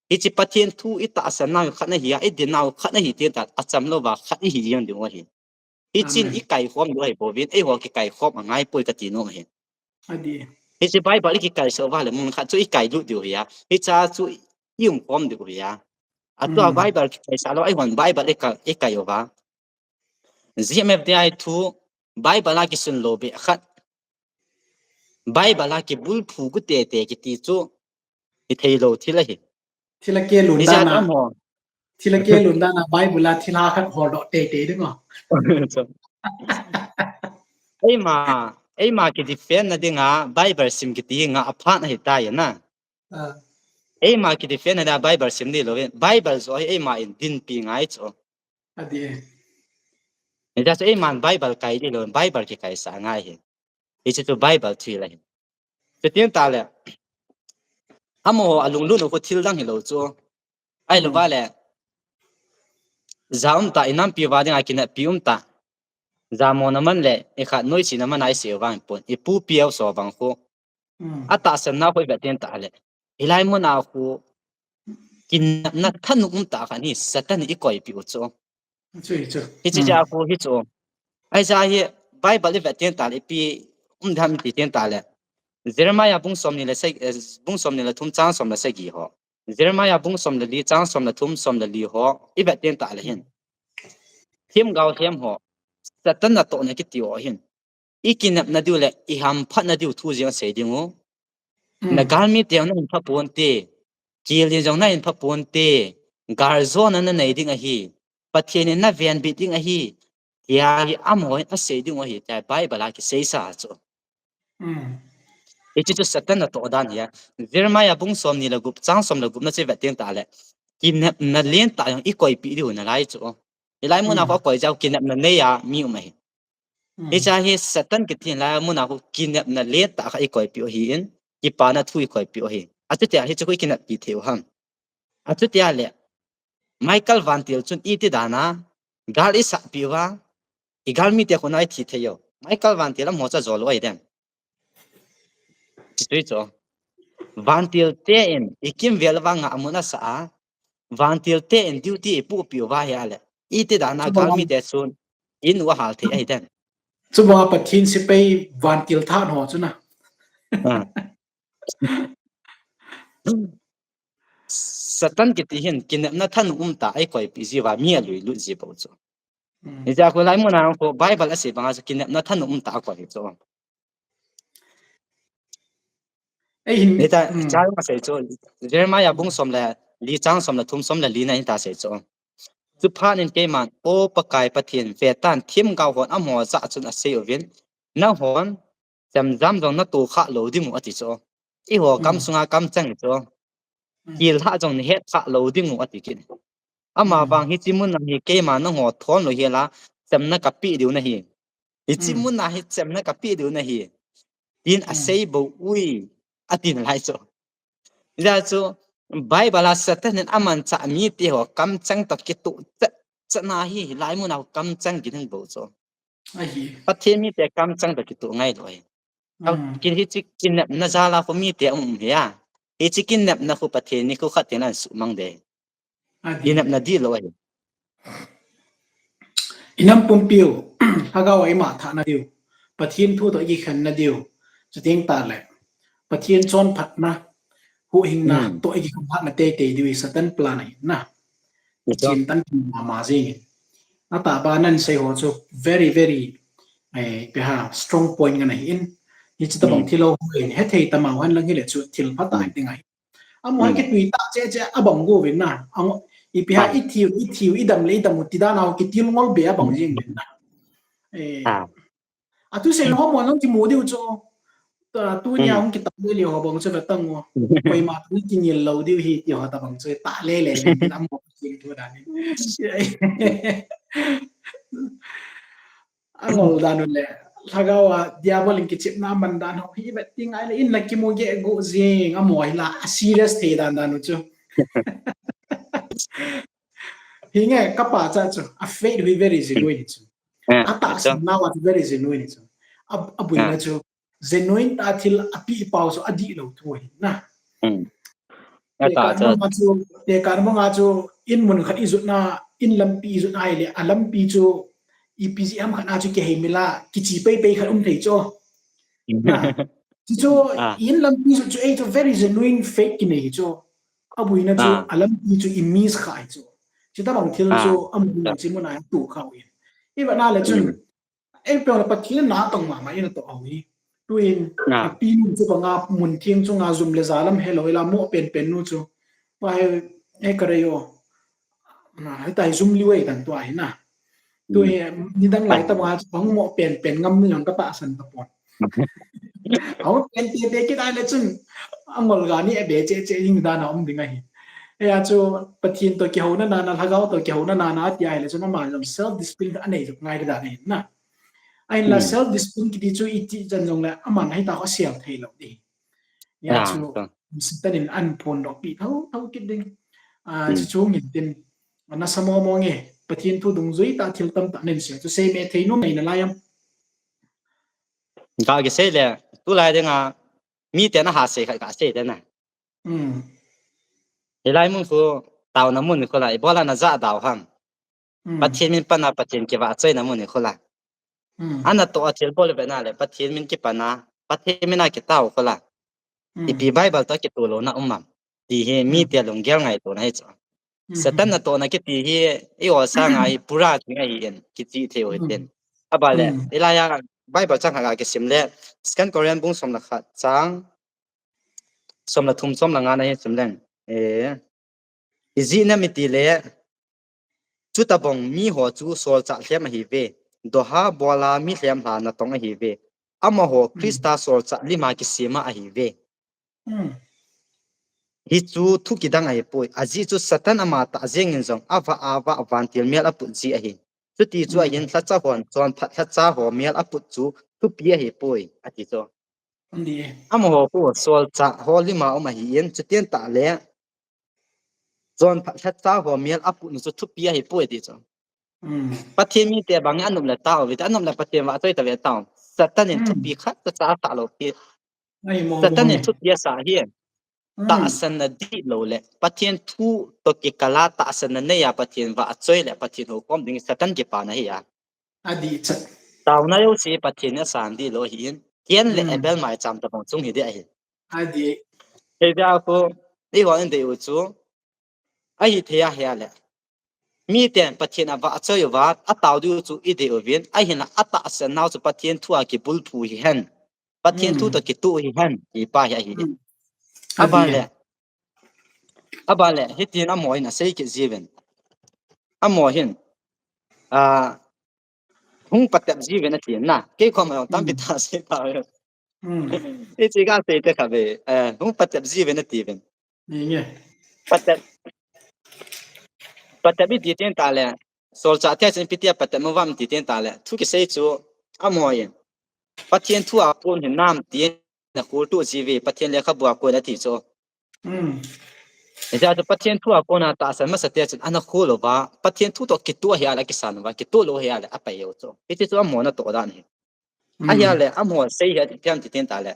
hi chi pathian thu I ta san na khat na hi ai de na khat na hi te ta acham lo wa khat hi yang de wa hi hi chin I kai khom do ai bo vin ai ho ki kai khom ngai poi ka ti no he adi hi chi Bible ki kai so wa le mun khat chu I kai lu dio ya hi cha chu yung pom de ya atwa Bible kai sa lo ai hon Bible e kai yo ba GMF dai thu Bible la ki sun lo be khat Bible la ki bul phu ku te ki ti chu I thei lo thila hi thila ke lun da na Bible la thila khat ho do te de ngo ai ma ki defend na dinga Bible sim ki ti nga apha na hi ta ya na ai ma ki defend na Bible sim ni lo Bible zo ai ma in din pi ngai cho adi ni da so ai man Bible kai di lo Bible ki kai sa ngai hi I chu Bible thi la hi te tien ta le amo alung lu no ko thil dang hi lo cho ai lo ba le zaum ta inam pi wa ding a kin pi ta zamo na man le e kha noi chi na man ai se wang pon I pu piao so bang ko ata san na hoi ba ten ta le ilai mo na ko kin na thanu ta kha ni satan I koi pi cho chu hi chi ja ko hi cho ai ja hi Bible le ba ten ta le pi dham ti ten ta le Jeremiah bung som ni le thum chang som la se gi ho Jeremiah bung som le li chang som la thum som la li ho I ba ten ta le hin thim gaw hem ho Satan na to na ki ti o hin ikinap na diu le iham phat na diu thu jeng se dingo na galmi te na pha pon te kil jong na in pha pon te garzo na na nei ding a hi pathian na vian bi ding a hi ya hi amoi a se ding o hi ta bible a ki se sa cho e chi chu Satan na to dan ya Jeremiah bung som ni la gup chang som la gup na che va teng ta le kinap na len ta yong i koi pi diu na lai cho ilai mo na ko koi jau kinap na ne ya mi mai e cha hi Satan ki thin la mo na ko kinap na le ta ka i koi pi hi in ki pa na thui koi pi hi atu te hi chu ko kinap pi theu ham atu te le Michael Van Til chun i ti dana gal i sa pi wa i gal mi te ko nai thi theo Michael Van Til mo cha zol oi den chi tui cho Van Til te in ikim vel wa nga amuna sa Van Til te in duty pu pi wa ya le i ti dana gal mi te chun in wa hal the ai den chu wa pathin si pe van til tha no chu na Satan ki ti hin kinap na than ta ai koi pi ji wa mi lui lu ji bo cho ni ja ko lai mo na ko bible ase banga sa kinap na than ta koi cho ai hin ni ta cha ma se cho Jeremiah bung som la li chang som la thum som la li na ta se cho chu pha nin ke man o pakai pathin ve tan thim ga hon amo cha chun a se ovin na hon jam jam jong na tu kha lo di mu ati cho i ho kam sunga kam chang cho kil ha jong ni het kha lo di mu ati kin ama bang hi chimun na hi ke ma na ho thon lo hela cham na ka pi diu na hi hi chimun na hi cham na ka pi diu na hi tin a sei bo ui atin lai cho ja cho bible la Satan aman cha mi ti ho kam chang tak ki tu cha na hi lai mu na kam chang ki thang bo cho ai hi pathe mi te kam chang tak ki tu ngai loi au kin hi chi kin na za la ko mi te ya hi chi kin na ko pathe ni ko khat na su mang de inap na di loi inam pumpio hagaw ai ma tha na diu pathin thu to gi khan na diu chuteng ta le pathin chon phat na hu hing na to gi kham phat na te te diu Satan plan ai na chin tan ma ji na ta ba nan se ho chu very very ai pe ha strong point nga nai in hi chu ta bang thilo in he thei ta ma wan lang hi le chu thil phat ta ti ngai amo ha ke tui ta che che abang go win na ang i pe ha i thiu i dam le dam ti da na ki til ngol be abang jing win na a tu se ho mo nong ti mo diu cho ta tu nya ong ki ta le ho bang che ta ngo koi ma ni ki ni lo diu hi ti ho ta bang che ta le le ni am mo jing tu da ni angol da no le hagawa diabol ki chip na man dan ho hi bet ting ai le in la ki mo ge go jing amoi la serious the dan dan chu hi nge ka pa cha chu a fate we very genuine chu ata na wa very genuine chu abu na chu genuine ta thil api pau so adi lo thoi na ata cha te kar mo nga chu in mun khat izut na in lampi izut ai le alampi chu EPGM khana chu ke hemila kichi pe pe khat thei cho na chu in lampi chu ai to very genuine fake ki nei cho abu na chu alampi chu imis khai cho chu ta bang thil chu amu chi mo na tu khau in i ba na le chun ai pe la pathin na tong ma ma in to awi tuin api nu chu banga mun thieng chu nga zum le zalam hello ila mo pen pen nu chu pa e karayo na hai tai zum liwei tan to ai na tu ni dang lai ta wa bang mo pen pen ngam yang ka pa san ta pon au pen te ki dai le chun amol ga ni e be che che ing da na om ding ai e a chu pathin to ki ho na na lagaw to ki ho na na ti ai le chun ma jam self discipline da nei ngai da nei na ai la self discipline ki ti chu i ti jan jong la aman hai ta ko siam thei lo di ya chu sitan in an phon dok pi thau ki ding a chu ngin tin na samo mo nge pathin thu dung zui ta thil tam ta nen se chu se me thei no nei na layam ga ge se le tu lai de nga mi te na ha se ka se de na he lai mun fu taw na mun ko lai bola na za daw ham pathin min pana pathin ke wa chai na mun ko la ana to athil bol be na le pathin min ki pana pathin min na ki taw ko la i pi bible ta ki tu lo na umam ti he mi te long gyal ngai to na he cha Satan na to na ki ti hi e o sa ngai pura ki ngai en ki ti the o ten abale ilaya bible chang haga ke simle scan korean bung som la kha chang som la thum som la nga na he simlen izina mitile chutabong mi ho chu sol cha hlem hi ve doha bola mi hlem ha na tong hi ve ama ho krista sol cha lima ki sima hi ve hi chu thukidang ai poi aji chu satan ama ta jeng in jong ava avantil mel aput ji a hi chu ti chu a hin thla cha hon chon phat thla cha ho mel aput chu tu pia hi poi ati cho ndi ama ho pu sol cha ho lima oma hi yen chu ten ta le chon phat thla cha ho mel aput nu chu tu pia hi poi ti cho pathe mi te bang anum la ta wi anum la pathe ma toi ta ve ta satan in tu pi khat cha ta lo pi ai mo satan in tu pia sa hi ta san na di lo le pathian thu to ki kala ta san na ya pathian wa choi le pathian ho kom ding satan ki pa na hi ya adi cha taw na yo si pathian na san di lo hin kien le ebel mai cham ta bang chung hi de hi adi he da ko ni wa en de u chu ai the ya he le mi ten pathian wa choi wa a taw du chu i de o vin ai hin a ta san na chu pathian thu a ki bul phu hi hen pathian thu to ki tu hi hen i pa ya hi abale hitin amoy na sei ki jiven amohin hung patap jiven na tin na ke khom tam pita se pa e chiga se te khabe hung patap jiven na tiven ni nge patap bi tin ta le sol cha te chen pitia patap mo vam ti tin ta le thu ki sei chu amoy pathian thu a pon hin nam ti na ko tu jive pathian le kha bua ko na ti cho ja to pathian thu a kona ta san ma sa te chen ana kholo ba pathian thu to ki tu hi ala ki san ba ki tu lo hi ala apa yo cho iti chu mo na to da ni a ya le amo sei ya ti tiam ti tin ta le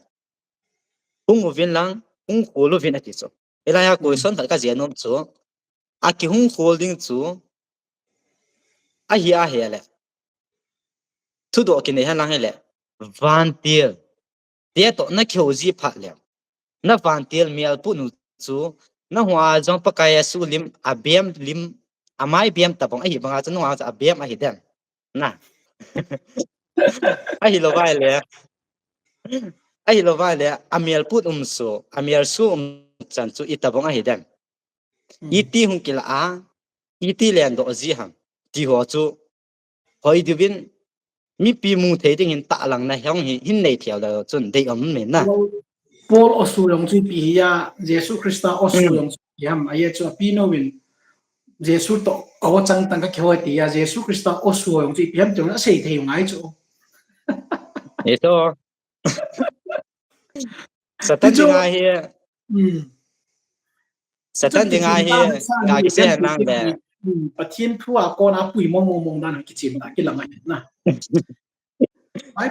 hung vin lang hung kholo vin ati cho ela ya ko son ta ka je nom chu a ki hung holding chu a hi a he le thu do ki ne han lang he le van tir te to na kheu ji pha le na van tir mial pu nu chu na hwa jong pakaya su lim abem lim amai bem tabong ai banga chu nuwa cha abem a hi dem na ai lo vai le amial put so amial su chan chu itabong a hi dem iti hung kila a iti len do ji ham ti ho chu hoi divin mi pi mu the ding in ta lang na hyong hi hin nei thiaw da chun dei om me na Paul osu yong chi pi ya Jesus Christa osu yong yam aye chu pi no win Jesus to aw chang tang ka khoi ti ya Jesus Christa osu yong chi pi yam tu na sei thei ngai chu eto satan dinga hi satan dinga hi ga ki se nang le pathian thu a ko na pui mong mong na ki chin na ki lang na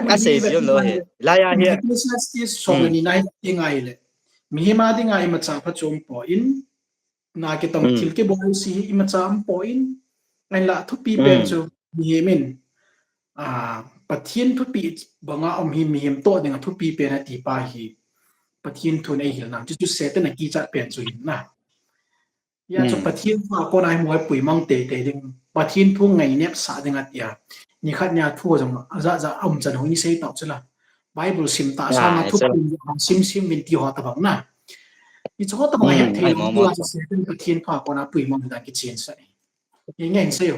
ka sei jo lo he la ya he is so ni nai dingai le mi ma dingai ma cha pha chom po in na ki tong thil ke bo si i ma cham po in ngai la thu pi pen chu mi min pathian thu pi banga om hi mi hem to dinga thu pi pen ati pa hi pathian thu nei hil na chu se te na ki cha pen chu in na ya chu pathian ma ko nai moi pui mang te te ding pathian thu ngai nep sa dinga tia ni khat nya thu jong za om chan ho ni sei ta chula bible sim ta sa na thu sim min ti ho ta bang na i chu ta bang ya the lo tu se ten pathian pha ko na pui mang da ki chen sa ni ngai se yo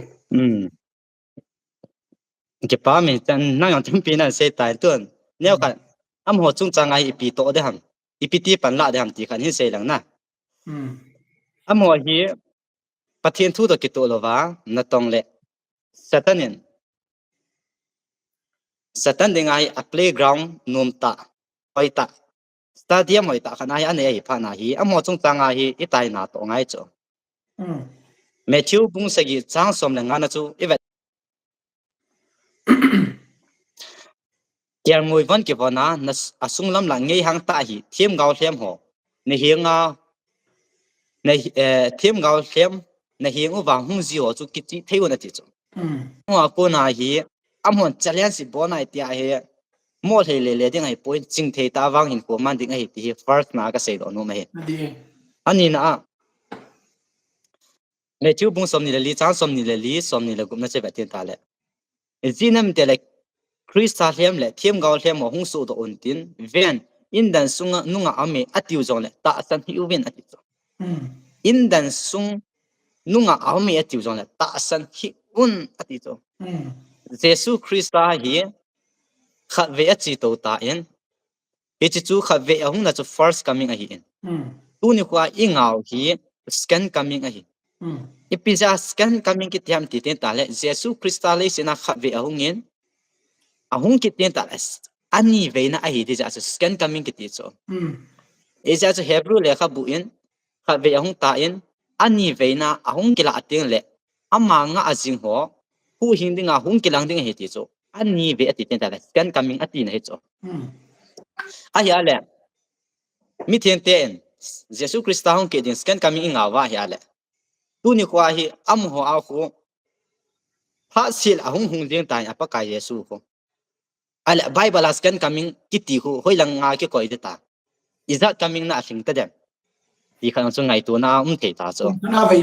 ke pa mi tan na yang tem pi na se tai ton neo kan am ho chung chang ai pi to de ham ipi ti pan la de ham ti khan hi se lang na am ho hi pathian thu to ki to lo wa na tong le satan ding ai a playground nom ta hoi ta stadium hoi ta khan ai ane ai pha na hi am ho chung chang ai i tai na to ngai cho Matthew bung sa gi chang som le nga na chu Kiar mui van ki vana na asung lam la ngei hang ta hi thiam gao thiam ho ne hianga ne thiam gao thiam ne hiang u wang hung ji ho chu ki ti theu na ti chu wa ko na hi amhon challenge bo na ti a he mo thei le ding ai point ching thei ta wang hin ko man ding ai ti first na ka sei do no me ani na ne chu bung som ni le li chang som ni le li som ni le gup na che ba tin ta le jinam te le Krista hem le thiam gaul hem ho hung su do untin ven in dan sunga nunga ame atiu jong le ta san hi uven ati zo in dan sung nunga ame atiu jong le ta san hi un ati zo Jesus Krista hi khat ve achi to ta en he chu khat ve hung na chu first coming a hi en tu ni kwa ingao hi scan coming a hi ipija scan coming ki tiam ti ten ta le Jesus Krista le sina khat ve hung en ahung ki ten ta ani ve na a hi ti ja scan coming ki ti cho e ja chu Hebrew le kha bu en khat ve hung ta en ani ve na ahung ki la ateng le ama nga ajing ho hu hing dinga hung ki lang ding he ti cho ani ve ati ten ta le scan coming ati na he cho a ya le mi ten ten Jesus Krista hung ke din scan coming nga wa ya le tu ni kwa hi am ho a khu pha sil ahung hung ding ta apa ka Yesu ko ale Bible scan coming kiti hu hoi lang nga ki koi de ta iza coming na thing ta dem ti khan chu ngai tu na thei ta cho na ve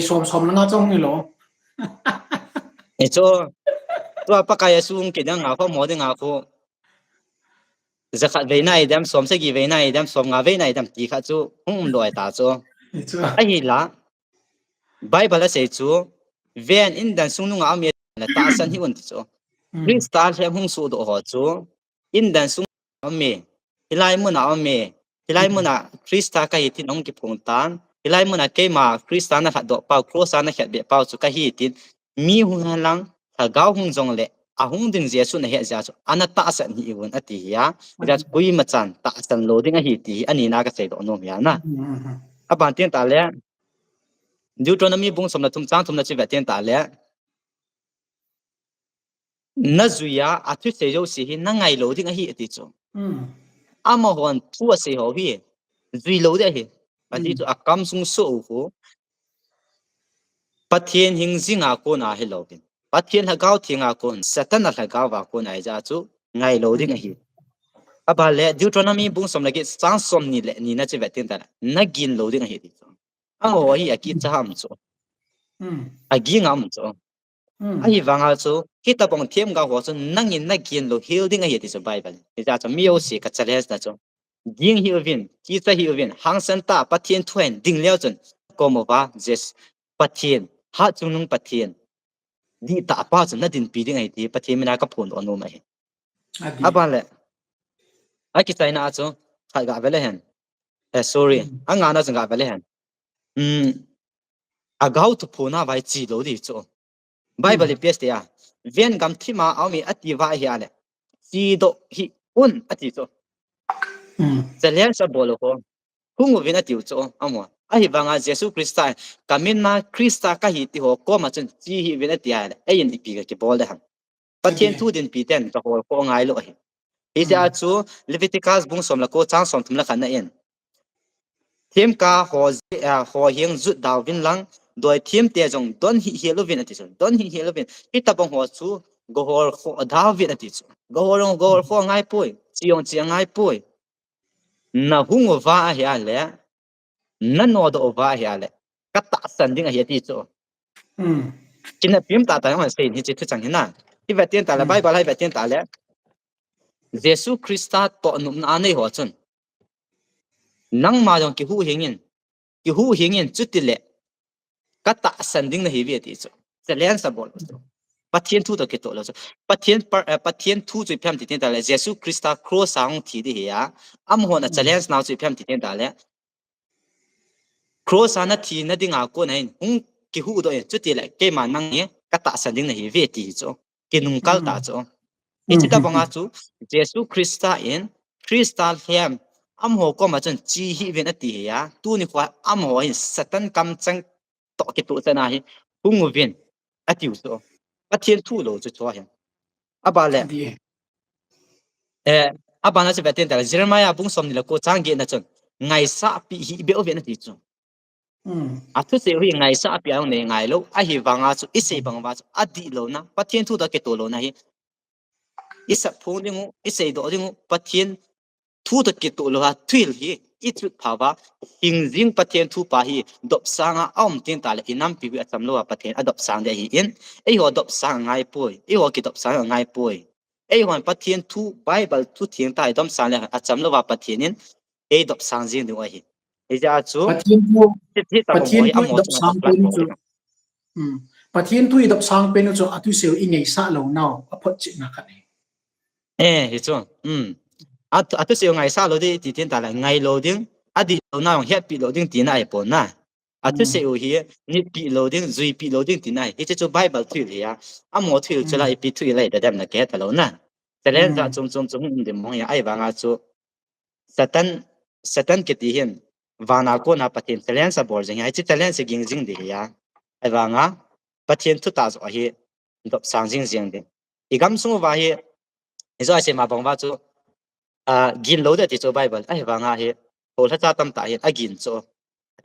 som na nga chong ni lo e cho to apa ka Yesu ke dang nga ko mo de nga ko zakhat ve na idam som se gi ve na idam som nga ve na idam ti kha chu loi ta cho ai la Bible se chu ven in dan sung nu nga me na ta san hi un ti cho Krista he hung su do ho chu in dan sung me hilai mu na me hilai mu na Krista ka hi tin ong ki phung tan hilai mu na ke ma Krista na do pau cross na khat be pau chu ka hi tin mi hu lang tha gao hung jong le a hung ding Jesu na he ja chu anata san hi un ati ya ja kui ma chan ta san loading a hi ti ani na ka sei do no ya na aban tin ta le Deuteronomy bung som na thum chang thum na chi ve tin ta le na zuya athu se jo si hi na ngai loading a hi ati chu ama hon thu se ho hi zui lo de hi ati chu akam sung so ho pathian hing zinga ko na hi login pathian ha gao thinga ko satan na ha gao wa ko na ja chu ngai loading a hi aba le Deuteronomy bung som lagi sang som ni le ni na che ve tin ta na gin loading a hi ti chu ang ho hi aki cham chu agi ngam chu ai wanga chu kita bong thiam ga ho chu nangin na gin lo healing a hi ti chu Bible ni ja chu mio si ka chales na chu ging hi ovin ki cha hi ovin hang san ta pathian thuen ding leo chun ko mo ba jes pathian ha chung nung pathian di ta pa chu na din pi ding ai ti pathian mina ka phun onu mai aba le aki sai na chu thai ga vele hen sorry anga na chung ga vele hen agau tu phuna vai chi lo di chu Bible peste ya ven gam thima ami ati wa hi ale chi do hi un ati chu zalian sa bolo ko hungu vina tiu cho amo ai banga Jesus Krista kamin na Krista ka hi ti ho ko ma chen chi hi vina ti ale ai in pi ga ki bol de han pathian thu din pi ten ka ho ko ngai lo hi ija chu Leviticus bung som la ko chang som thum la khan na en them ka ho hiang zu daw vin lang doi them te jong don hi hi lo vin ati chu don hi hi lo vin ki ta bang ho chu go hor kho daw vin ati chu go hor kho ngai poi chiong chiang ngai poi na hungo va hi ale na no do va hi ale ka ta san ding hi ti chu kina pim ta ta ma sei ni chi thu chang hina ti va ten ta la Bible hai va ten ta le Jesus Krista to num na nei ho chun nang ma jong ki hu hingin chu ti le ka ta san ding na hi vi ti chu chalen sa bol chu pathian thu to ke to lo chu pathian thu chu pham ti ten ta le Jesus Krista cross ang thi de ya am ho na challenge now chu pham ti ten ta le cross ana thi na dinga ko nei hung ki hu do chu ti le ke ma nang ye ka ta san ding na hi ve ti chu ke nung kal ta chu e chi ta banga chu Jesus Krista in Crystal hem am ho ko ma chen chi hi ve na ti ya tu ni kwa am ho in satan kam chang to ke tu na hi hung ven atiu so pathian thu lo chu chwa hen aba le aba na che ve ten ta Jeremiah bung som ni la ko chang ge na chon ngai sa pi hi be o ve na ti chu athu se hui ngai sa pi ang ne ngai lo a hi wanga chu ise bang wa chu adi lo na pathian thu da ke to lo na hi isa phung ding ise do ding pathian thu da ke to lo ha thil hi I chu phawa hingjing pathian thu pa hi dop sanga om tin ta le inam pi wi acham lo pathian adop sang de hi in ei ho dop sang ngai poi ei ho ki dop sang ngai poi ai hon pathian thu bible thu thiang tai dom san le acham lo wa pathianin ei dop sang jing du a hi ei ja chu ปะเทียนทู thi ta ปะ ko เทียน moi ทู amo ดับ chu สาง dop เป็ plat น ko จุปะเทียนทูดับสางเป็นจุอตุเสียวอิงไงสะเหล่าเนาอพจินะคัน hi chu atu se ngai sa lo di ti tin ta la ngai lo ding adi lo na het pi lo ding ti na ai pon na atu se u hi ni pi lo ding zui pi lo ding ti na hi chu bible thu le ya amo thu chela pi thu le da dam na ke ta lo na telen za chung de mong ya ai ba nga chu satan ke ti hin wana ko na patin telen sa bor jing ai chi telen se ging jing de ya ai ba nga patin thu ta zo hi dop sang jing jing de igam sung wa hi izo ai se ma bang wa chu gin lo de ti chu bible ai wa nga hi hol ha cha tam ta hi agin chu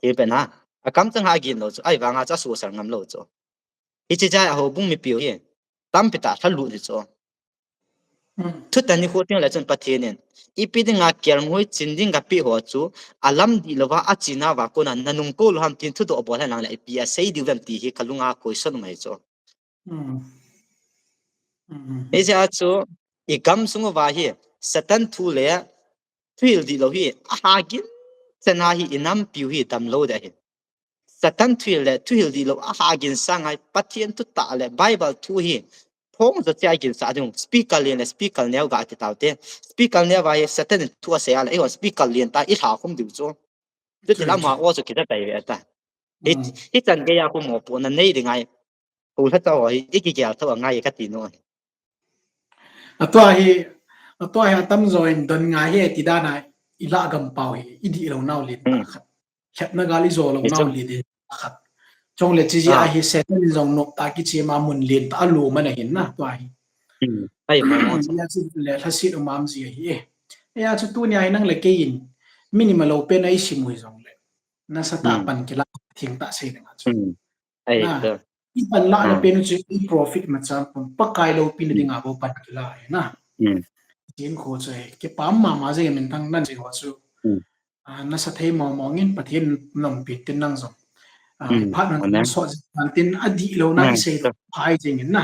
ti pe na akam chang ha gin lo chu ai wa nga cha su sar ngam lo chu ichi ja ho bung mi piu hi tam pi ta thalu ni chu thu tani ho tin la chon pathinen ipidinga kermoi chinding ga pi ho chu alam di lova achina wa ko na nanung ko lo ham tin thu do bol han la pi a sei di lam ti hi kalunga question mai chu ese a chu igam sungo wa hi satan thu le thuil di lo hi ha gin chana hi inam piu hi tam lo da hi satan thuil di lo ha gin sangai pathien tu ta le bible thu hi phong zo chai gin sa dung speaker neu ga ti taute speaker ne wa satan thu se ala e speaker lien ta i tha khum du chu tu ti lam ma o chu ki ta tai ta hi chan ge ya ko mo po na nei de ngai ko tha ta hi ki ge tha ngai ka ti no atwa hi atam join don nga he ti da na ila gam pau hi idi lo naw li ta khat khat na gali zo lo naw li de khat chong le chi a hi setan jong nok ta ki chi ma mun lin ta lu man hin na twa hi ai mo ya chi le thasi o mam ji hi ya chu tu nya nang le ke in minimal open ai simui jong le na sa ta pan ki la thing ta se na chu ai to i pan la le pen chu i profit ma cha pon pa kai lo pin ding a bo pan ki la na tin kho che ke pam ma je men thang nan je ho chu na sa thei mo ngin pathin nom pi tin nang zo phat nan so tin adi lo na i se phai jing na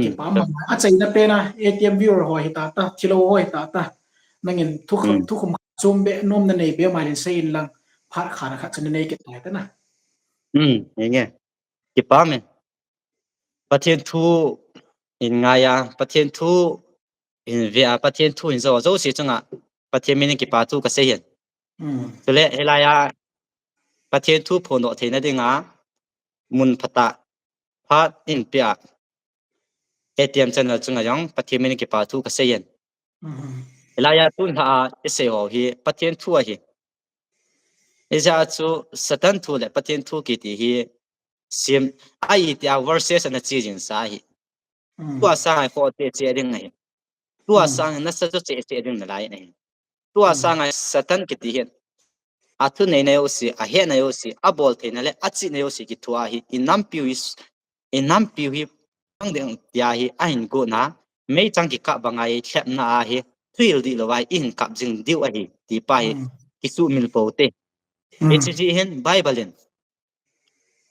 ke pam ma a chai na pe na atm viewer ho hi ta ta thilo ho hi ta nangin thukhum chum be nom na nei be ma rin se in lang phat khana kha chen nei ke ta ta na nghe ki pa me pathian thu in nga ya pathian thu in via pathian thu in zo si changa pathian min ki pa thu ka se hian to le helaya pathian thu phon do theina dinga mun phata phat in pia atm channel chunga yang pathian min ki pa thu ka se hian helaya tun ha ese ho hi pathian thu a hi eja chu satan thu le pathian thu ki ti hi sim ai tia verses na chi jin sa hi tua sang ai ko te che ding ai tua sang na sa che ding na lai nei tua sang ai satan ki ti hian athu nei nei o si a he nei o si a bol the na le a chi nei o si ki thua hi inam piu hi ang deng tia hi a hin go na mei chang ki ka bangai thlep na a hi thuil di lo wai in kap jing diu a hi ti pa hi ki su mil po te HG hen bible in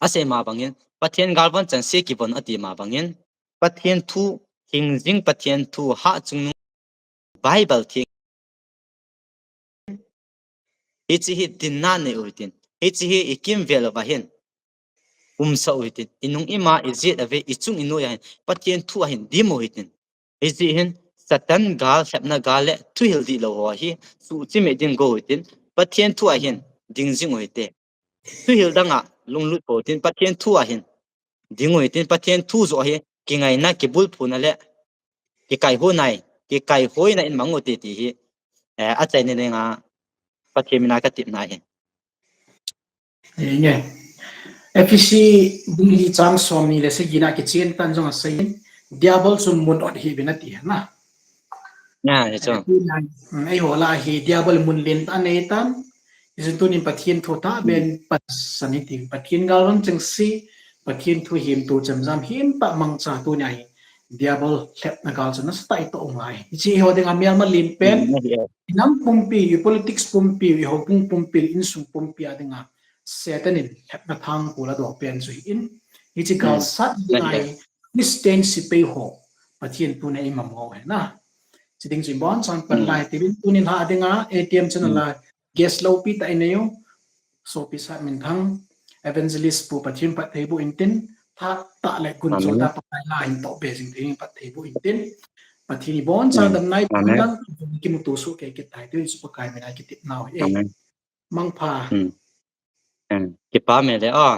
ase ma bangin pathian galwan chan se ki bon ati ma bangin pathian thu hingjing pathian thu ha chung bible thing HG dinna ne uitin HG ikim vel ba hen sa uitin inung ima izet ave ichung ino ya pathian thu hin dimo uitin HG hen satan gal sapna gale thu hildi lo hi su chi me din go uitin pathian thu a hen dingjing uite thu hildanga lunglut po tin pathian thu a hin dingoi tin pathian thu zo hi ki ngai na ki bul phuna le ki kai ho nai ki kai hoi na in mango ti ti hi a chai ne nga pathian mina ka tip na hi nge FPC buli chang som ni le se gina ki chen tan jong sai diabol sun mun od hi benati na na he cho ai ho la hi diabol mun len ta nei tan isu tu ni pathian tho ta ben pat saniti pathian galon chang si pathian thu him tu cham jam him pa mang cha tu nyai diabol lep na gal chana stai to ngai chi ho de amial ma lim pen nam pumpi politics pumpi ho pumpi in sum pumpi adinga setanin lep na thang pula do pen chu in ichi gal sat ngai christian si pe ho pathian tu na imam ho na siding simbon sang panlai tibin tunin ha dinga ATM channel guest lo pi ta inayo so pi sa min thang evangelist pu pathian pat theibu intin tha ta le kun so ta pa la in to be jing thing pat theibu intin pathini bon sang dam nai pandang ki mu tu su ke ki tai tu su pa kai me na ki tip naw mang pha ki pa me le a